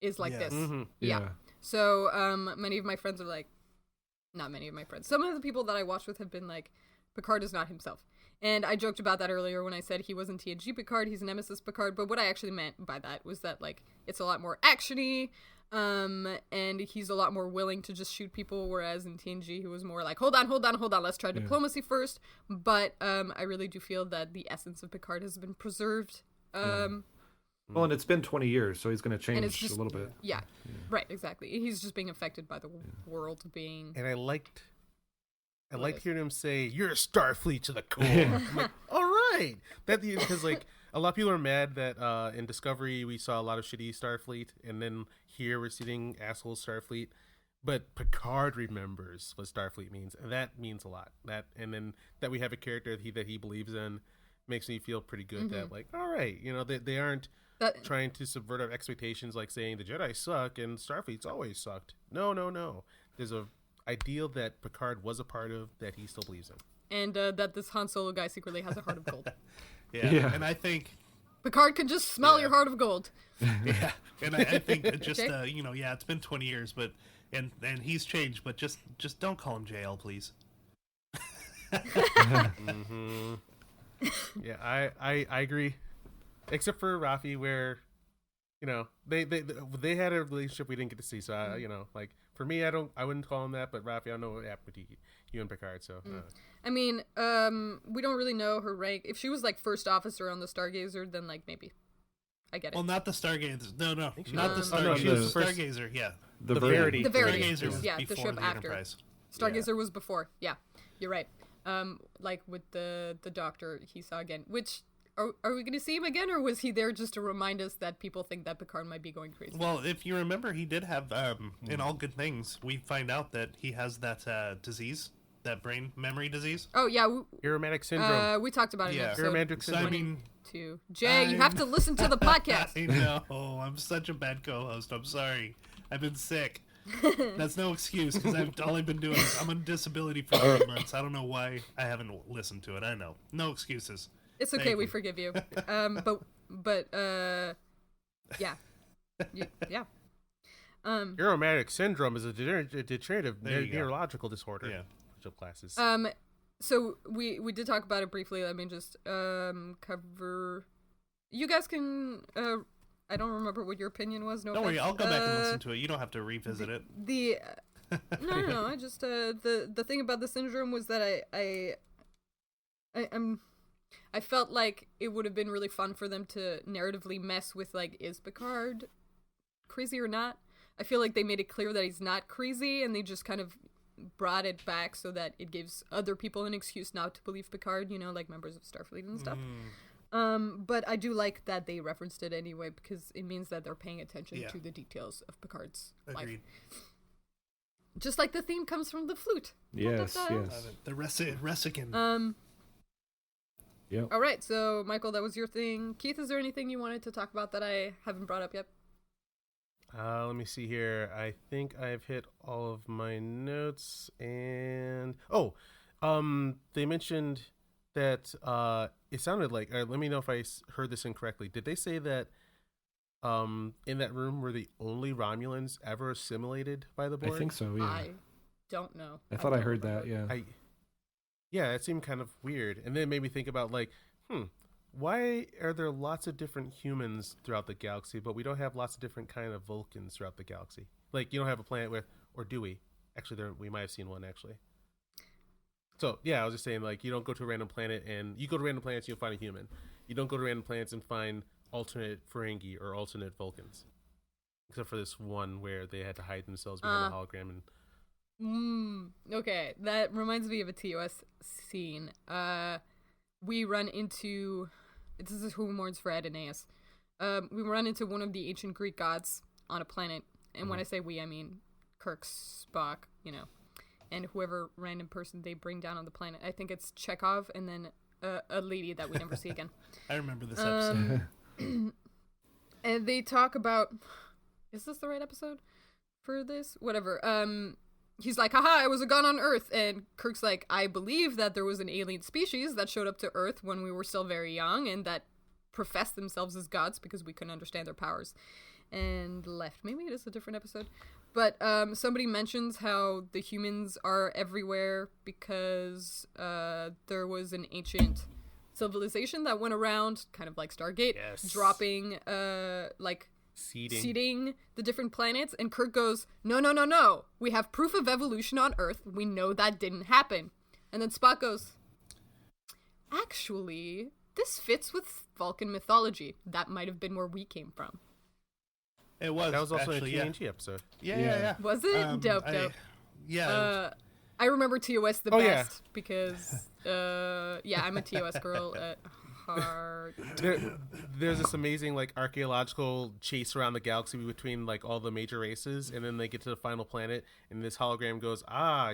is like this.
Yeah.
So, many of my friends are like, not many of my friends, some of the people that I watched with have been like, Picard is not himself. And I joked about that earlier when I said he wasn't TNG Picard, he's Nemesis Picard, but what I actually meant by that was that, like, it's a lot more actiony, and he's a lot more willing to just shoot people, whereas in TNG he was more like, hold on, let's try diplomacy first. But I really do feel that the essence of Picard has been preserved.
Well, and it's been 20 years, so he's going to change
it's just-
a little bit.
Yeah, right, exactly. He's just being affected by the world being...
And I liked hearing him say, "You're a Starfleet to the core." I'm like, all right, that because like a lot of people are mad that in Discovery we saw a lot of shitty Starfleet, and then here we're seeing asshole Starfleet. But Picard remembers what Starfleet means, and that means a lot. And then that we have a character that he believes in makes me feel pretty good. That like, all right, they aren't trying to subvert our expectations, like saying the Jedi suck and Starfleet's always sucked. No. There's a ideal that Picard was a part of that he still believes in.
and that this Han Solo guy secretly has a heart of gold.
Yeah. And I think
Picard can just smell your heart of gold.
Yeah, and I think that just it's been 20 years, but and he's changed, but just don't call him JL, please.
Mm-hmm. Yeah, I agree, except for Rafi, where they had a relationship we didn't get to see. So like for me, I wouldn't call him that, but Rafi, I don't know what happened to you and Picard. So
I mean, we don't really know her rank. If she was like first officer on the Stargazer, then like maybe I get it.
Well, not the Stargazer. No, not the Stargazer.
no,
She was the Stargazer. Yeah,
The
Verity.
The Verity.
Stargazer was
Yeah, the
before
ship
the
after.
Enterprise.
Stargazer was before. Yeah, you're right. Like with the doctor he saw again. Which are we going to see him again, or was he there just to remind us that people think that Picard might be going crazy?
Well, if you remember, he did have in All Good Things. We find out that he has that disease, that brain memory disease.
Oh yeah,
Aromatic syndrome.
we talked about it.
Yeah.
In
Aromatic
episode
So, I
syndrome.
mean,
22. Jay, you have to listen to the podcast.
I know. I'm such a bad co-host. I'm sorry. I've been sick. That's no excuse because all I've been doing is I'm on disability for 3 months. I don't know why I haven't listened to it. I know. No excuses.
It's okay, we forgive you. But yeah. Yeah.
Aromatic syndrome is a degenerative
There you go.
neurological disorder.
Yeah.
Classes.
So we did talk about it briefly. Let me just cover. You guys can. I don't remember what your opinion was. No,
Don't worry.
offense.
I'll go back and listen to it. You don't have to revisit it.
No. I just the thing about the syndrome was that I felt like it would have been really fun for them to narratively mess with, like, is Picard crazy or not? I feel like they made it clear that he's not crazy, and they just kind of brought it back so that it gives other people an excuse not to believe Picard, like members of Starfleet and stuff. But I do like that they referenced it anyway, because it means that they're paying attention to the details of Picard's
Agreed.
life. Just like the theme comes from the flute.
Yes,
Da-da-da.
yes.
The Resican.
Yep.
All right, so Michael, that was your thing. Keith, is there anything you wanted to talk about that I haven't brought up yet?
Let me see here. I think I've hit all of my notes, and they mentioned that it sounded like. Let me know if I heard this incorrectly. Did they say that in that room were the only Romulans ever assimilated by the Borg?
I think so, yeah.
I don't know.
I thought I
don't
heard
remember.
that, yeah.
Yeah, it seemed kind of weird, and then it made me think about why are there lots of different humans throughout the galaxy, but we don't have lots of different kind of Vulcans throughout the galaxy? Like, you don't have a planet with, or do we? Actually, we might have seen one, actually. So, yeah, I was just saying, like, you don't go to a random planet, and you go to random planets, you'll find a human. You don't go to random planets and find alternate Ferengi or alternate Vulcans. Except for this one where they had to hide themselves behind a hologram and...
Okay, that reminds me of a TOS scene. We run into... This is Who Mourns for Adonais. We run into one of the ancient Greek gods on a planet. And when I say we, I mean Kirk, Spock, and whoever random person they bring down on the planet. I think it's Chekhov and then a lady that we never see again.
I remember this episode.
And they talk about... Is this the right episode for this? Whatever. He's like, haha, I was a god on Earth. And Kirk's like, I believe that there was an alien species that showed up to Earth when we were still very young and that professed themselves as gods because we couldn't understand their powers. And left. Maybe it is a different episode. But somebody mentions how the humans are everywhere because there was an ancient civilization that went around, kind of like Stargate, dropping seeding the different planets, and Kirk goes, no, we have proof of evolution on Earth, we know that didn't happen. And then Spock goes, actually, this fits with Vulcan mythology. That might have been where we came from.
It was.
That was also
actually,
a TNG episode.
Yeah.
Was it? Dope.
Yeah.
I remember TOS the best because I'm a TOS girl at heart.
There's this amazing archaeological chase around the galaxy between all the major races, and then they get to the final planet, and this hologram goes,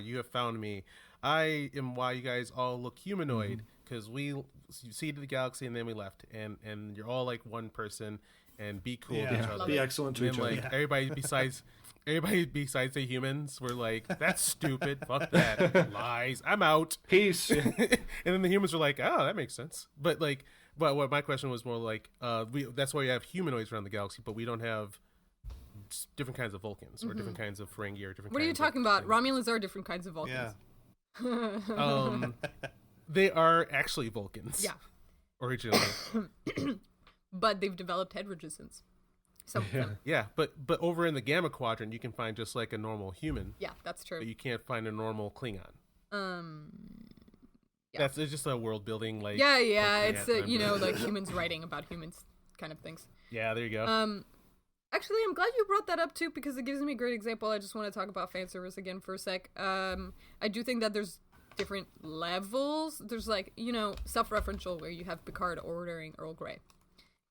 you have found me. I am why you guys all look humanoid. because we seeded the galaxy and then we left, and you're all like one person, and be cool to each
Yeah.
other.
Be excellent to
And
each
then,
other.
like everybody besides the humans were like, that's stupid, fuck that, lies, I'm out.
Peace.
And then the humans were like, oh, that makes sense. But what my question was more like, that's why we have humanoids around the galaxy, but we don't have different kinds of Vulcans or different kinds of Ferengi or different.
What are you
kinds of
talking about?
things.
Romulans are different kinds of Vulcans.
Yeah.
They are actually Vulcans.
Yeah.
Originally.
But they've developed head resistance. Some of them.
Yeah, but over in the Gamma Quadrant, you can find just like a normal human,
Yeah, that's true.
but you can't find a normal Klingon.
Yeah.
It's just a world building, like
Yeah,
like,
it's
yeah,
like humans writing about humans kind of things.
yeah, there you go.
Actually, I'm glad you brought that up too because it gives me a great example. I just want to talk about fan service again for a sec. I do think that there's different levels. There's like, self-referential where you have Picard ordering Earl Grey.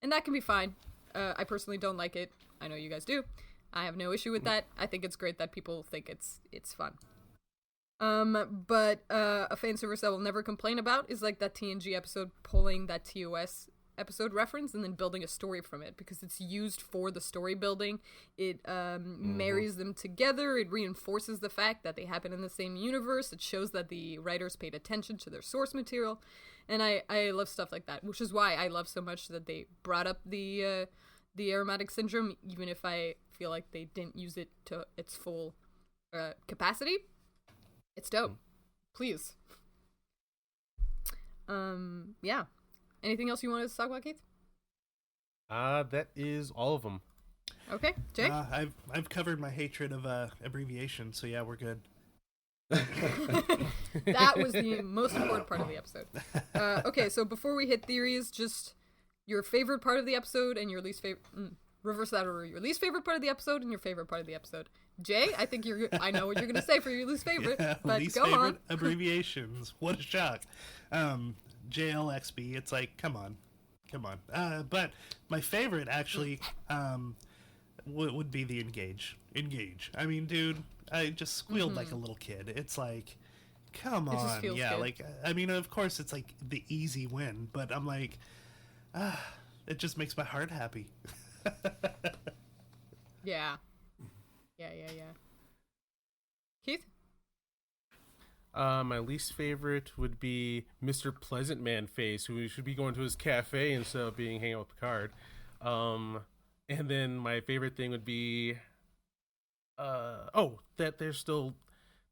And that can be fine. I personally don't like it. I know you guys do. I have no issue with that. I think it's great that people think it's fun. But a fan service I will never complain about is like that TNG episode pulling that TOS episode reference and then building a story from it because it's used for the story building. It marries them together. It reinforces the fact that they happen in the same universe. It shows that the writers paid attention to their source material. And I love stuff like that, which is why I love so much that they brought up the aromatic syndrome, even if I feel like they didn't use it to its full capacity. It's dope. Please. Yeah. Anything else you wanted to talk about, Keith?
That is all of them.
Okay, Jay?
I've covered my hatred of abbreviations, so yeah, we're good.
That was the most important part of the episode. Okay, so before we hit theories, just your favorite part of the episode and your least favorite... reverse that order. Your least favorite part of the episode and your favorite part of the episode. Jay, I know what you're going to say for your least favorite, but
least
go
favorite
on.
abbreviations. What a shock. JLXB, it's like, come on. But my favorite, actually, would be the engage. I mean, dude, I just squealed like a little kid. It's like, come
It just
on.
feels
Yeah,
good.
like, I mean, of course, it's like the easy win, but I'm like, it just makes my heart happy.
Yeah. Keith?
My least favorite would be Mr. Pleasant Man Face, who should be going to his cafe instead of being hanging out with Picard. And then my favorite thing would be, that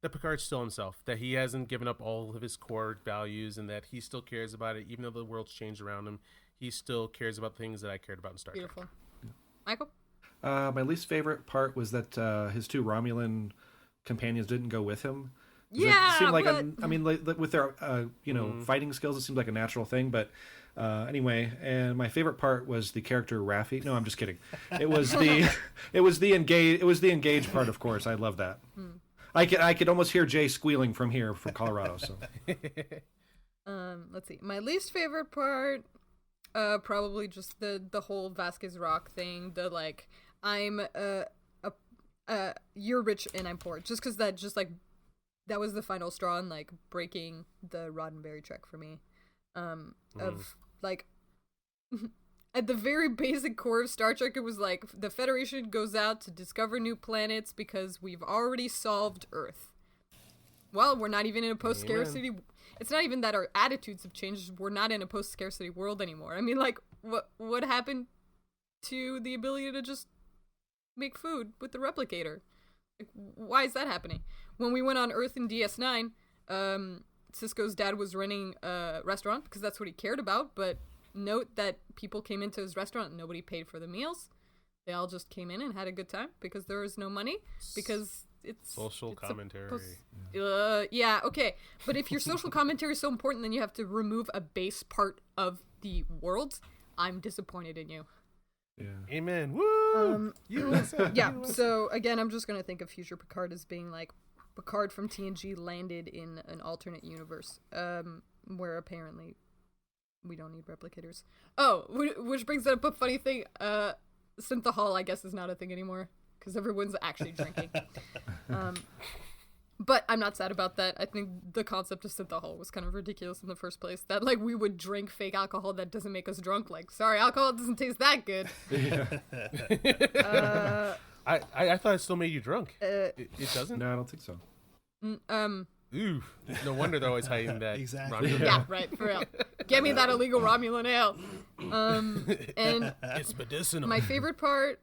Picard's still himself, that he hasn't given up all of his core values, and that he still cares about it, even though the world's changed around him. He still cares about things that I cared about in Star Trek.
Beautiful. Michael?
My least favorite part was that his two Romulan companions didn't go with him.
Yeah,
It seemed like
but...
with their fighting skills, it seemed like a natural thing. But anyway, and my favorite part was the character Raffi. No, I'm just kidding. It was the engage part. Of course, I love that. I could almost hear Jay squealing from here from Colorado. So
Let's see. My least favorite part, probably just the whole Vasquez Rock thing. The like, I'm you're rich and I'm poor. Just because that was the final straw in like breaking the Roddenberry trek for me. Of like, at the very basic core of Star Trek, it was like the Federation goes out to discover new planets because we've already solved Earth. Well, we're not even in a post-scarcity. It's not even that our attitudes have changed. We're not in a post-scarcity world anymore. I mean, like, what happened to the ability to just make food with the replicator? Like, why is that happening? When we went on Earth in DS9, Sisko's dad was running a restaurant because that's what he cared about. But note that people came into his restaurant and nobody paid for the meals. They all just came in and had a good time because there was no money. Because it's
social commentary.
Yeah, okay. But if your social commentary is so important, then you have to remove a base part of the world. I'm disappointed in you.
yeah.
Amen. Woo! USA,
Yeah,
USA.
so again, I'm just going to think of future Picard as being like Picard from TNG landed in an alternate universe, where apparently we don't need replicators. Oh, which brings up a funny thing. Synthahol, I guess, is not a thing anymore because everyone's actually drinking. But I'm not sad about that. I think the concept of synthahol was kind of ridiculous in the first place. That, like, we would drink fake alcohol that doesn't make us drunk. Like, sorry, alcohol doesn't taste that good.
I thought it still made you drunk. It doesn't?
No, I don't think so.
Ooh. No wonder they're always hiding that.
Exactly.
Romulan.
Yeah, right, for real. Get me that illegal Romulan ale. And
It's medicinal.
my favorite part,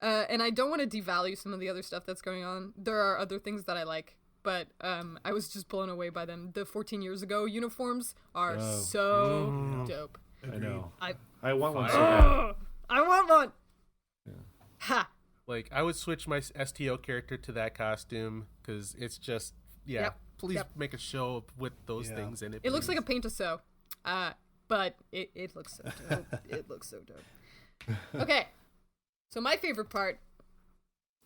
and I don't want to devalue some of the other stuff that's going on. There are other things that I like, but I was just blown away by them. The 14 years ago uniforms are so dope.
I know.
I
want one so bad.
I want one.
Yeah.
Ha.
Like, I would switch my STO character to that costume because it's just,
Yep.
Please make a show with those things in it.
It looks like a
please.
paint to sew, but it looks so dope. It looks so dope. Okay, so my favorite part.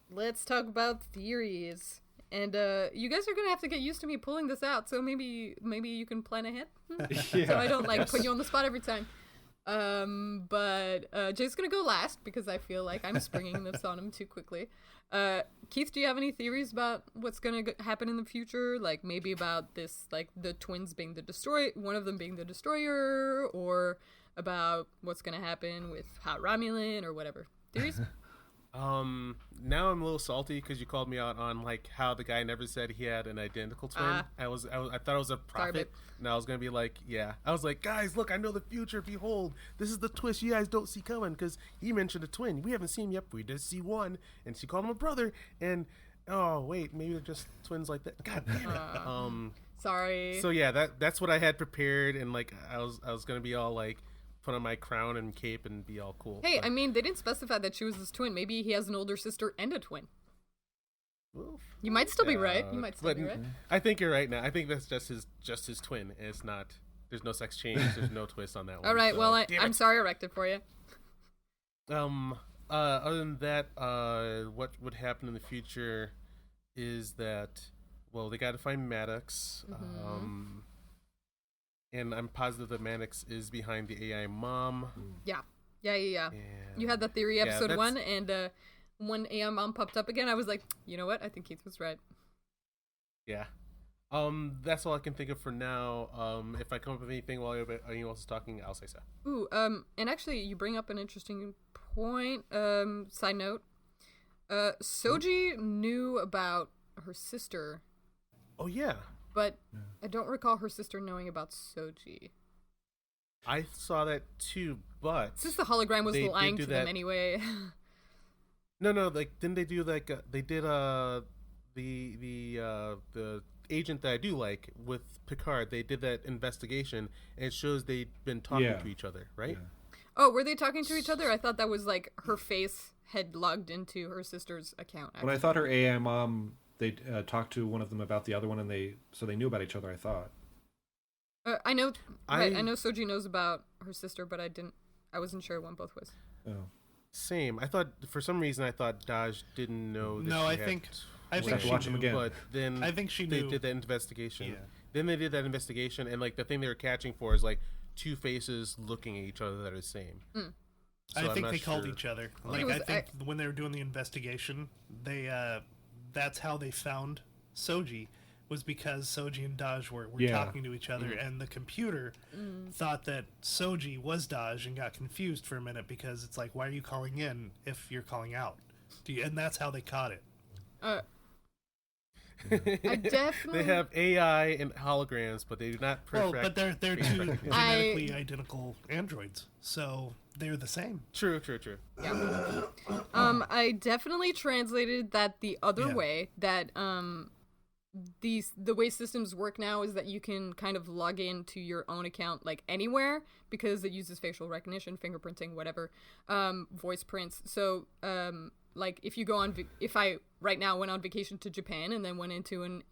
Let's talk about theories, and you guys are gonna have to get used to me pulling this out. So maybe you can plan ahead, so I don't put you on the spot every time. But Jay's gonna go last because I feel like I'm springing this on him too quickly. Keith, do you have any theories about what's gonna happen in the future? Like maybe about this, like the twins being one of them being the destroyer, or about what's gonna happen with Hot Romulan or whatever. Theories?
Now I'm a little salty because you called me out on like how the guy never said he had an identical twin. I thought it was a prophet, and I was gonna be like, I was like, guys, look, I know the future. Behold, this is the twist you guys don't see coming because he mentioned a twin. We haven't seen him yet. We did see one, and she called him a brother. And oh wait, maybe they're just twins like that. God damn it.
Sorry.
So yeah, that's what I had prepared, and like I was gonna be all like, put on my crown and cape and be all cool.
Hey, I mean, they didn't specify that she was his twin. Maybe he has an older sister and a twin.
Well,
you might still be right. You might still be right.
I think you're right now. I think that's just his twin. It's not. There's no sex change. There's no twist on that one.
All right.
So,
well, I'm sorry I wrecked it for you.
Other than that, what would happen in the future is that, well, they got to find Maddox.
Mm-hmm.
And I'm positive that Maddox is behind the AI mom.
Yeah. And you had that theory episode 1, and when AI mom popped up again, I was like, you know what? I think Keith was right.
Yeah. That's all I can think of for now. If I come up with anything while anyone else is talking, I'll say so.
Ooh, and actually, you bring up an interesting point. Side note, Soji knew about her sister.
Oh, yeah.
But I don't recall her sister knowing about Soji.
I saw that too, but
since the hologram was lying to them anyway.
No, like didn't they do like they did the agent that I do like with Picard? They did that investigation, and it shows they'd been talking to each other, right?
Yeah.
Oh, were they talking to each other? I thought that was like her face had logged into her sister's account. Actually.
When I thought her AI mom, they talked to one of them about the other one, and they knew about each other. I thought.
I know Soji knows about her sister, but I wasn't sure it went both ways.
Oh.
Same. I thought for some reason Daj didn't know. That
I think she knew.
But then
I think she knew.
They did that investigation.
Yeah.
Then they did that investigation, and like the thing they were catching for is like two faces looking at each other that are the same.
Mm.
So I think they called each other. Like I think when they were doing the investigation, they that's how they found Soji, was because Soji and Daj were talking to each other, and the computer thought that Soji was Daj and got confused for a minute because it's like, why are you calling in if you're calling out? And that's how they caught it.
I definitely.
They have AI and holograms, but they do not perfect.
Well, but they're two genetically identical androids, so they're the same.
True.
Yeah. I definitely translated that the other way, that the way systems work now is that you can kind of log into your own account like anywhere, because it uses facial recognition, fingerprinting, whatever, voice prints. So like if you go if I right now went on vacation to Japan and then went into an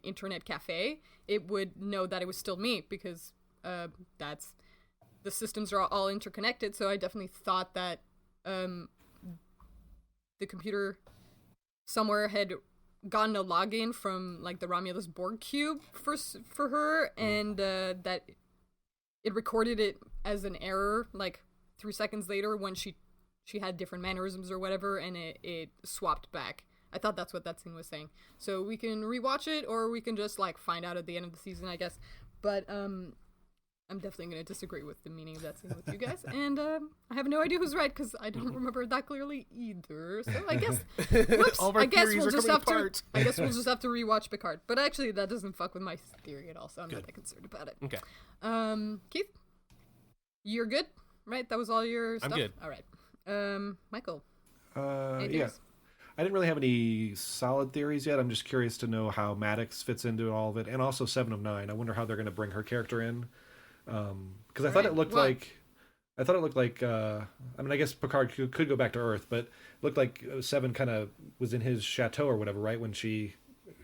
internet cafe, it would know that it was still me, because that's the systems are all interconnected. So I definitely thought that the computer somewhere had gotten a login from like the Romulus Borg cube for her, and that it recorded it as an error like 3 seconds later when she had different mannerisms or whatever, and it swapped back. I thought that's what that scene was saying. So we can rewatch it, or we can just like find out at the end of the season, I guess. But I'm definitely going to disagree with the meaning of that scene with you guys, and I have no idea who's right because I don't remember it that clearly either. So I guess, whoops, I guess we'll just have to. I guess we'll just have to rewatch Picard. But actually, that doesn't fuck with my theory at all, so I'm not that concerned about it.
Okay.
Keith, you're good, right? That was all your stuff.
I'm good.
All right. Michael.
Yeah. I didn't really have any solid theories yet. I'm just curious to know how Maddox fits into all of it, and also 7 of 9. I wonder how they're going to bring her character in. Because I thought it looked like, I mean, I guess Picard could go back to Earth, but it looked like 7 kind of was in his chateau or whatever, right, when she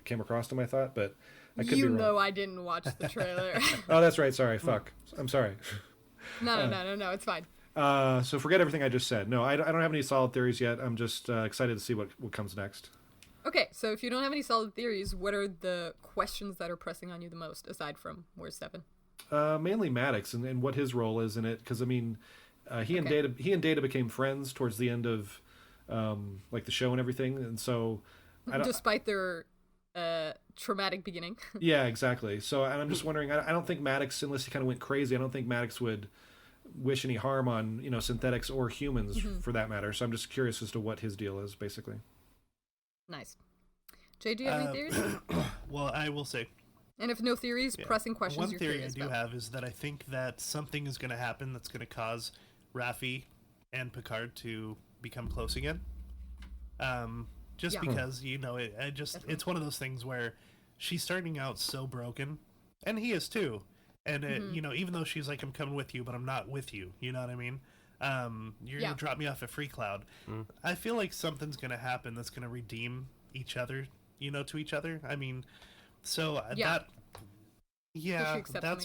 came across him, I thought, but I could be wrong.
You know I didn't watch the trailer.
Oh, that's right, sorry, fuck. I'm sorry.
No, it's fine.
So forget everything I just said. No, I don't have any solid theories yet. I'm just excited to see what comes next.
Okay, so if you don't have any solid theories, what are the questions that are pressing on you the most, aside from where's 7?
Mainly Maddox and what his role is in it, because I mean, he and Data became friends towards the end of like the show and everything, and so
despite their traumatic beginning. Yeah,
exactly. So I'm just wondering. I don't think Maddox, unless he kind of went crazy, I don't think Maddox would wish any harm on synthetics or humans for that matter. So I'm just curious as to what his deal is, basically.
Nice. Jay, do you have any theories?
Well, I will say.
And if no theories, pressing questions
One
you're
theory
curious
I do
about.
have is that I think that something is going to happen that's going to cause Raffi and Picard to become close again. Because, it's one of those things where she's starting out so broken, and he is too. And, even though she's like, I'm coming with you, but I'm not with you. You know what I mean? You're going to drop me off at Free Cloud. I feel like something's going to happen that's going to redeem each other, to each other. I mean... So that's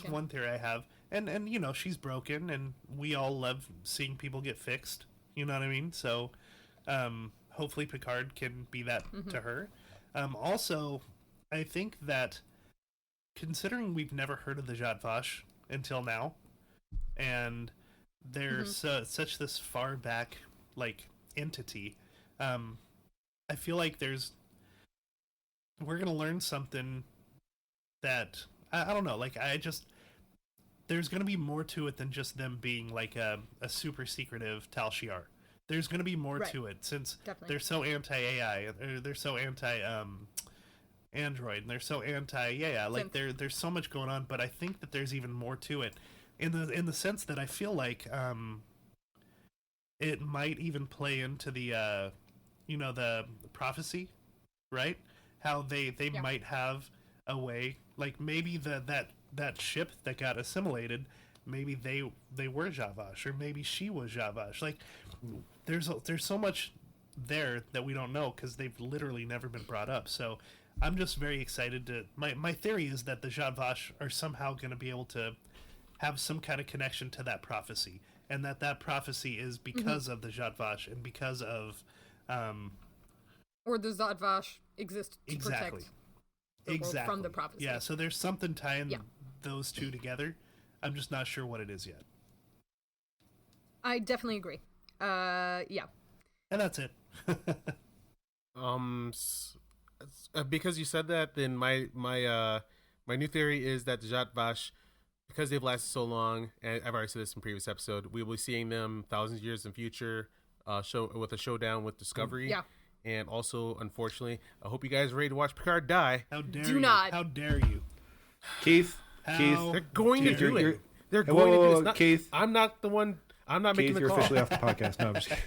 one theory I have. And she's broken, and we all love seeing people get fixed. You know what I mean? So hopefully Picard can be that to her. Also, I think that considering we've never heard of the Zhat Vash until now, and they're such this far back like entity, I feel like we're gonna learn something that I don't know. Like there's gonna be more to it than just them being like a super secretive Tal Shiar. There's gonna be more to it since they're so anti-AI. They're so anti-android, and they're so anti Like there's so much going on. But I think that there's even more to it in the sense that I feel like it might even play into the the prophecy, right? How they might have a way, like maybe that ship that got assimilated, maybe they were Zhat Vash, or maybe she was Zhat Vash. Like there's so much there that we don't know because they've literally never been brought up. So I'm just very excited to. My theory is that the Zhat Vash are somehow going to be able to have some kind of connection to that prophecy, and that prophecy is because of the Zhat Vash and because of.
Or the Zhat Vash exist to protect the world from the prophecy.
Yeah, so there's something tying those two together. I'm just not sure what it is yet.
I definitely agree. Yeah.
And that's it.
Because you said that, then my new theory is that the Zhat Vash, because they've lasted so long, and I've already said this in previous episode, we will be seeing them thousands of years in the future, with a showdown with Discovery.
Yeah.
And also, unfortunately, I hope you guys are ready to watch Picard die.
How dare
Do
you?
not.
How dare you?
Keith,
they're going to do it. They're
Hey,
going to do
whoa,
it. Not,
Keith.
I'm not the one. I'm not making
Keith,
the
you're
call.
officially off the podcast. No, I'm just kidding.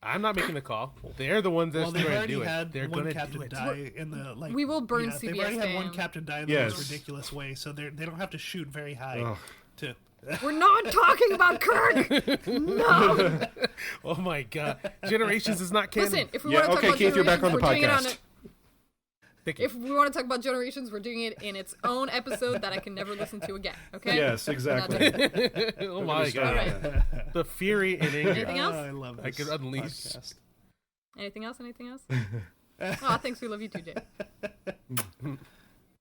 I'm not making the call. They're the ones that's
Well, they've
going to
already
do it.
had
They're
one
going to
captain
do it.
die in the like.
We will burn
They've
CBS
already had one
down.
captain die in the
Yes.
most ridiculous way, so they don't have to shoot very high
Ugh.
to.
We're not talking about Kirk! No!
Oh my god. Generations is not canon.
Listen, if we
Yeah,
want to talk
okay,
about
Keith, you're back on the
Generations, we're doing it
podcast.
Thank you.
if we want to talk about Generations, we're doing it in its own episode that I can never listen to again, okay?
Yes, exactly.
Oh my god.
All right.
The fury in anger.
Anything else?
I love this
I could unleash.
podcast.
Anything else? Oh, thanks. We love you too, Jay.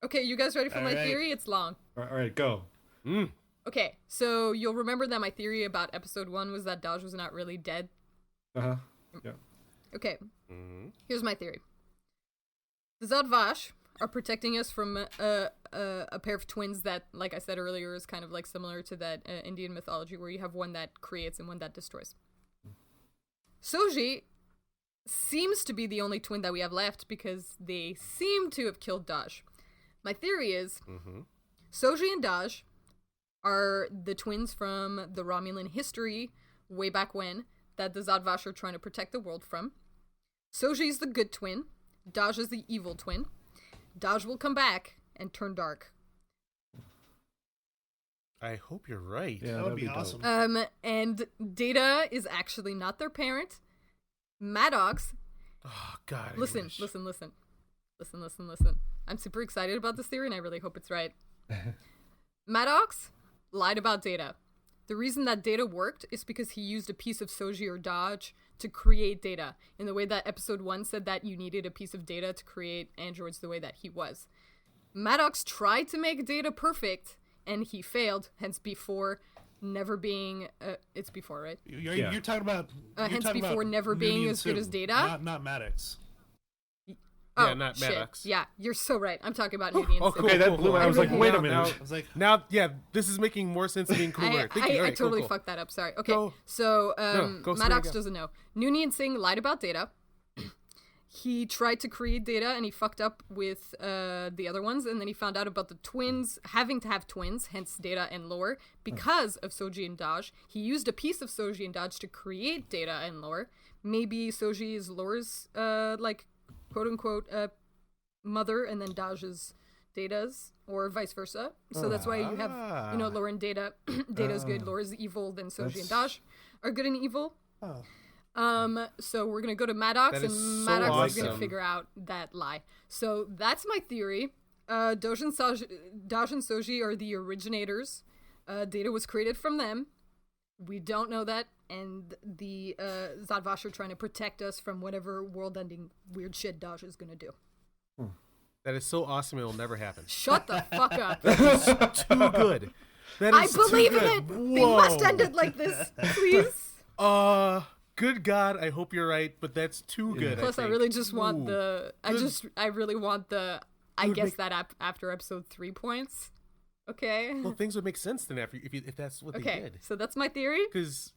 Okay, you guys ready for
All
my
right.
theory? It's long.
All right, go.
Okay, so you'll remember that my theory about episode 1 was that Daj was not really dead.
Uh-huh. Yeah.
Okay, here's my theory. The Zad Vash are protecting us from a pair of twins that, like I said earlier, is kind of like similar to that Indian mythology where you have one that creates and one that destroys. Soji seems to be the only twin that we have left because they seem to have killed Daj. My theory is Soji and Daj are the twins from the Romulan history way back when that the Zad Vash are trying to protect the world from. Soji is the good twin. Daj is the evil twin. Daj will come back and turn dark.
I hope you're right.
Yeah, that would be awesome.
And Data is actually not their parent. Maddox.
Oh God.
Listen. I'm super excited about this theory, and I really hope it's right. Maddox lied about Data. The reason that Data worked is because he used a piece of Soji or Daj to create Data, in the way that episode 1 said that you needed a piece of Data to create androids the way that he was. Maddox tried to make Data perfect, and he failed, hence before never being... it's before, right?
You're talking about...
hence before never being as good as Data?
Not Maddox.
Oh,
yeah, not
shit.
Maddox.
Yeah, you're so right. I'm talking about Navy and
Okay, that blew my... I was like, wait a minute.
I was like...
Now, yeah, this is making more sense than being cooler.
I totally fucked that up. Sorry. Okay, so Maddox doesn't know. Noonien Singh lied about Data. He tried to create Data, and he fucked up with the other ones, and then he found out about the twins, having to have twins, hence Data and Lore, because of Soji and Daj. He used a piece of Soji and Daj to create Data and Lore. Maybe Soji is Lore's, quote-unquote, mother, and then Daj is Data's, or vice versa. So that's why you have, Lore and Data. Data's good, Lore is evil, then Soji and Daj are good and evil. So we're gonna go to Maddox, and Maddox is gonna figure out that lie. So that's my theory. Daj and Soji are the originators. Data was created from them. We don't know that, and the Zad Vash are trying to protect us from whatever world-ending weird shit Daj is gonna do.
That is so awesome, it'll never happen.
Shut the fuck up.
That is too good.
I believe in it. Whoa. We must end it like this, please.
Good God, I hope you're right, but that's too good.
Plus, I really just want I really want the. I guess that after episode 3 points. Okay.
Well, things would make sense then if that's what they did.
Okay, so that's my theory.
Because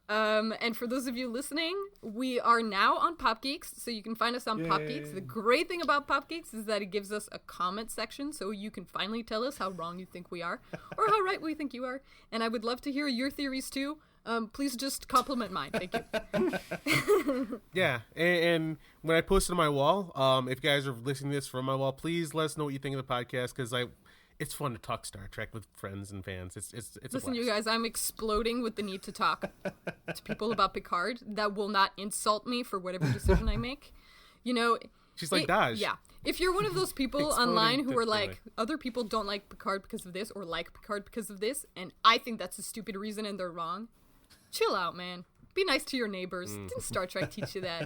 and for those of you listening, we are now on Pop Geeks, so you can find us on Pop Geeks. The great thing about Pop Geeks is that it gives us a comment section, so you can finally tell us how wrong you think we are, or how right we think you are. And I would love to hear your theories too. Please just compliment mine. Thank you.
Yeah, and when I post it on my wall, if you guys are listening to this from my wall, please let us know what you think of the podcast, because it's fun to talk Star Trek with friends and fans. It's
Listen, you guys, I'm exploding with the need to talk to people about Picard that will not insult me for whatever decision I make.
She's like Daj.
Yeah. If you're one of those people online who are like, other people don't like Picard because of this, or like Picard because of this, and I think that's a stupid reason and they're wrong, chill out, man. Be nice to your neighbors. Didn't Star Trek teach you that?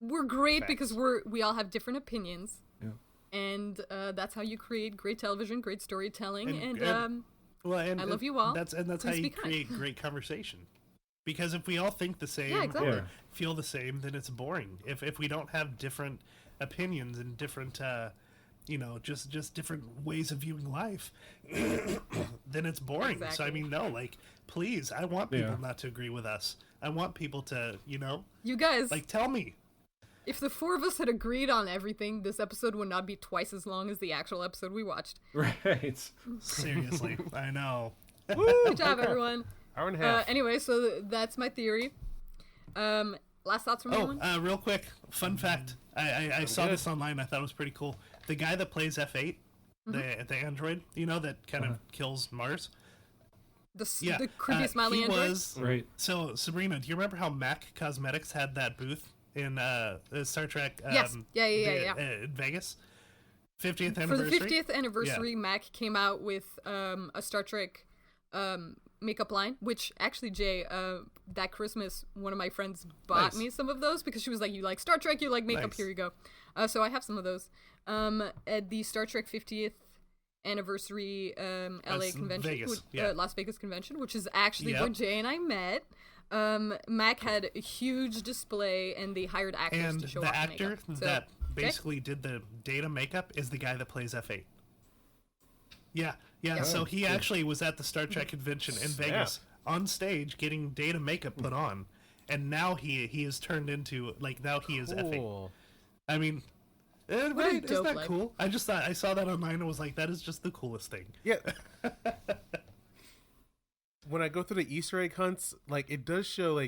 We're great because we all have different opinions.
Yeah.
And that's how you create great television, great storytelling, and I love you all.
That's how you create great conversation. Because if we all think the same or feel the same, then it's boring. If we don't have different opinions and different, just different ways of viewing life, then it's boring.
Exactly.
So I mean, no, please, I want people not to agree with us. I want people to,
you guys,
tell me.
If the 4 of us had agreed on everything, this episode would not be twice as long as the actual episode we watched.
Right.
Seriously, I know.
Woo! Good job, everyone.
Hour and a half.
Anyway, so that's my theory. Last thoughts from anyone?
Real quick, fun fact. I saw this online. I thought it was pretty cool. The guy that plays F8, the android, that kind of kills Mars.
The creepy smiley android?
Right.
So, Sabrina, do you remember how MAC Cosmetics had that booth in Star Trek?
Yes. Yeah.
In Vegas? 50th anniversary?
For the 50th anniversary, MAC came out with a Star Trek makeup line, which actually, Jay, that Christmas, one of my friends bought me some of those because she was like, you like Star Trek, you like makeup, here you go. So I have some of those. At the Star Trek 50th anniversary LA convention,
Vegas,
Las Vegas convention, which is actually where Jay and I met. Mac had a huge display, and they hired actors to show off the makeup.
And the actor basically did the Data makeup is the guy that plays F8. Yeah. So he actually was at the Star Trek convention in Vegas on stage getting Data makeup put on, and now he is turned into now he is F8. I mean, right? Isn't that cool? I just thought I saw that online and was like, that is just the coolest thing.
Yeah. When I go through the Easter egg hunts, it does show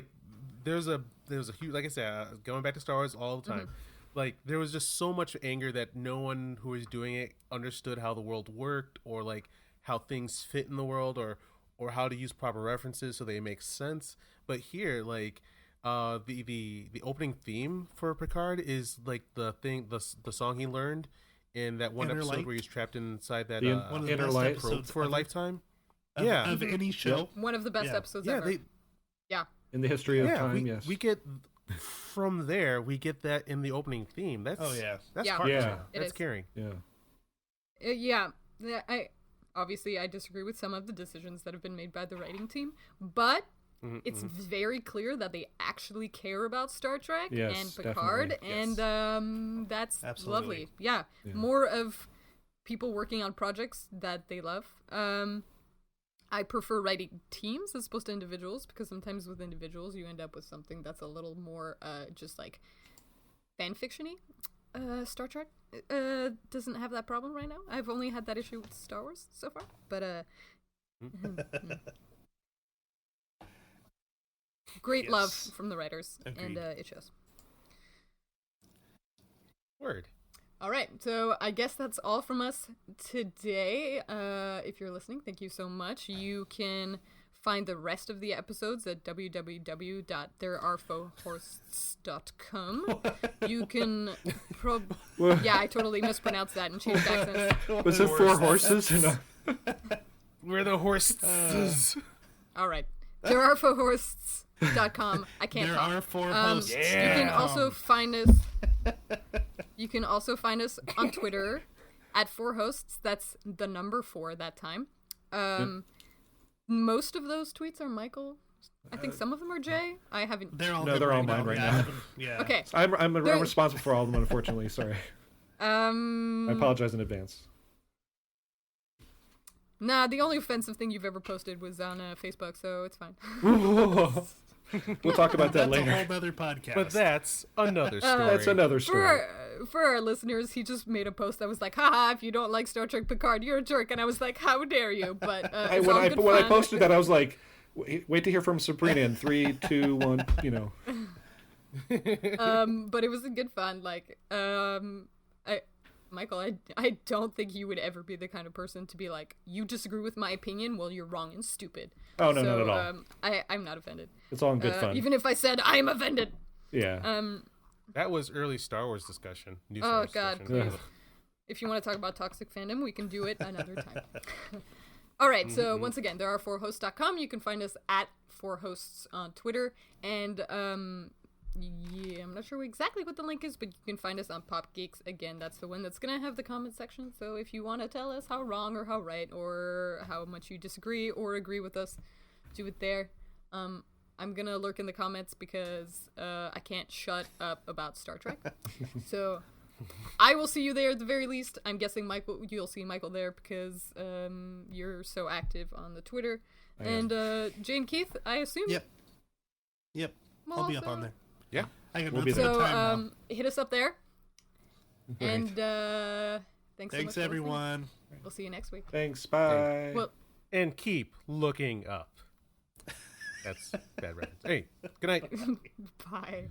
there's a huge, like I said, going back to Star Wars all the time. There was just so much anger that no one who was doing it understood how the world worked, or how things fit in the world, or how to use proper references so they make sense. But here, the opening theme for Picard is the song he learned in that one episode where he's trapped inside that
one of the best
episodes for a lifetime.
Of any show.
One of the best episodes ever.
In the history of time, yes.
We get from there. We get that in the opening theme. That's That's hard. That's caring.
I disagree with some of the decisions that have been made by the writing team, but it's very clear that they actually care about Star Trek and Picard, and that's lovely. Yeah, more of people working on projects that they love. I prefer writing teams as opposed to individuals, because sometimes with individuals you end up with something that's a little more just fan fiction-y. Star Trek doesn't have that problem right now. I've only had that issue with Star Wars so far, but great love from the writers. Agreed. And it shows.
Word.
All right, so I guess that's all from us today. If you're listening, thank you so much. You can find the rest of the episodes at www.therearefourhosts.com. You can I totally mispronounced that and changed accents.
Was it four horses?
We're the horses.
All right. Therearefourhosts.com. I can't
There
talk.
are four hosts.
You can also find us on Twitter at 4hosts. That's the number 4 that time. Most of those tweets are Michael. I think some of them are Jay. I haven't.
They're all
mine right now.
Okay.
I'm responsible for all of them, unfortunately. Sorry. I apologize in advance.
Nah, the only offensive thing you've ever posted was on Facebook, so it's fine.
We'll talk about that later.
That's a whole other podcast.
But that's another story.
That's another story.
For our listeners, he just made a post that was like, haha, if you don't like Star Trek Picard, you're a jerk. And I was like, how dare you? But
when I posted that, I was like, wait to hear from Sabrina in 3, 2, 1,
But it was a good fun. Michael, I don't think you would ever be the kind of person to be like, you disagree with my opinion? Well, you're wrong and stupid.
Oh, no, not at all.
I'm not offended.
It's all in good fun.
Even if I said I'm offended.
Yeah.
That was early Star Wars discussion.
Oh, God, please. If you want to talk about toxic fandom, we can do it another time. All right, so once again, there are 4hosts.com. You can find us at 4hosts on Twitter. And, I'm not sure exactly what the link is, but you can find us on Pop Geeks. Again, that's the one that's going to have the comment section. So if you want to tell us how wrong or how right or how much you disagree or agree with us, do it there. I'm going to lurk in the comments because I can't shut up about Star Trek. So I will see you there at the very least. I'm guessing you'll see Michael there because you're so active on the Twitter. And Jane Keith, I assume?
Yep. I'll be up on there.
Yeah.
We'll be there.
So hit us up there.
Right.
And thanks so much for
everyone.
listening. We'll see you next week.
Thanks. Bye.
Well,
and keep looking up. That's bad reference. Hey, good night.
Bye.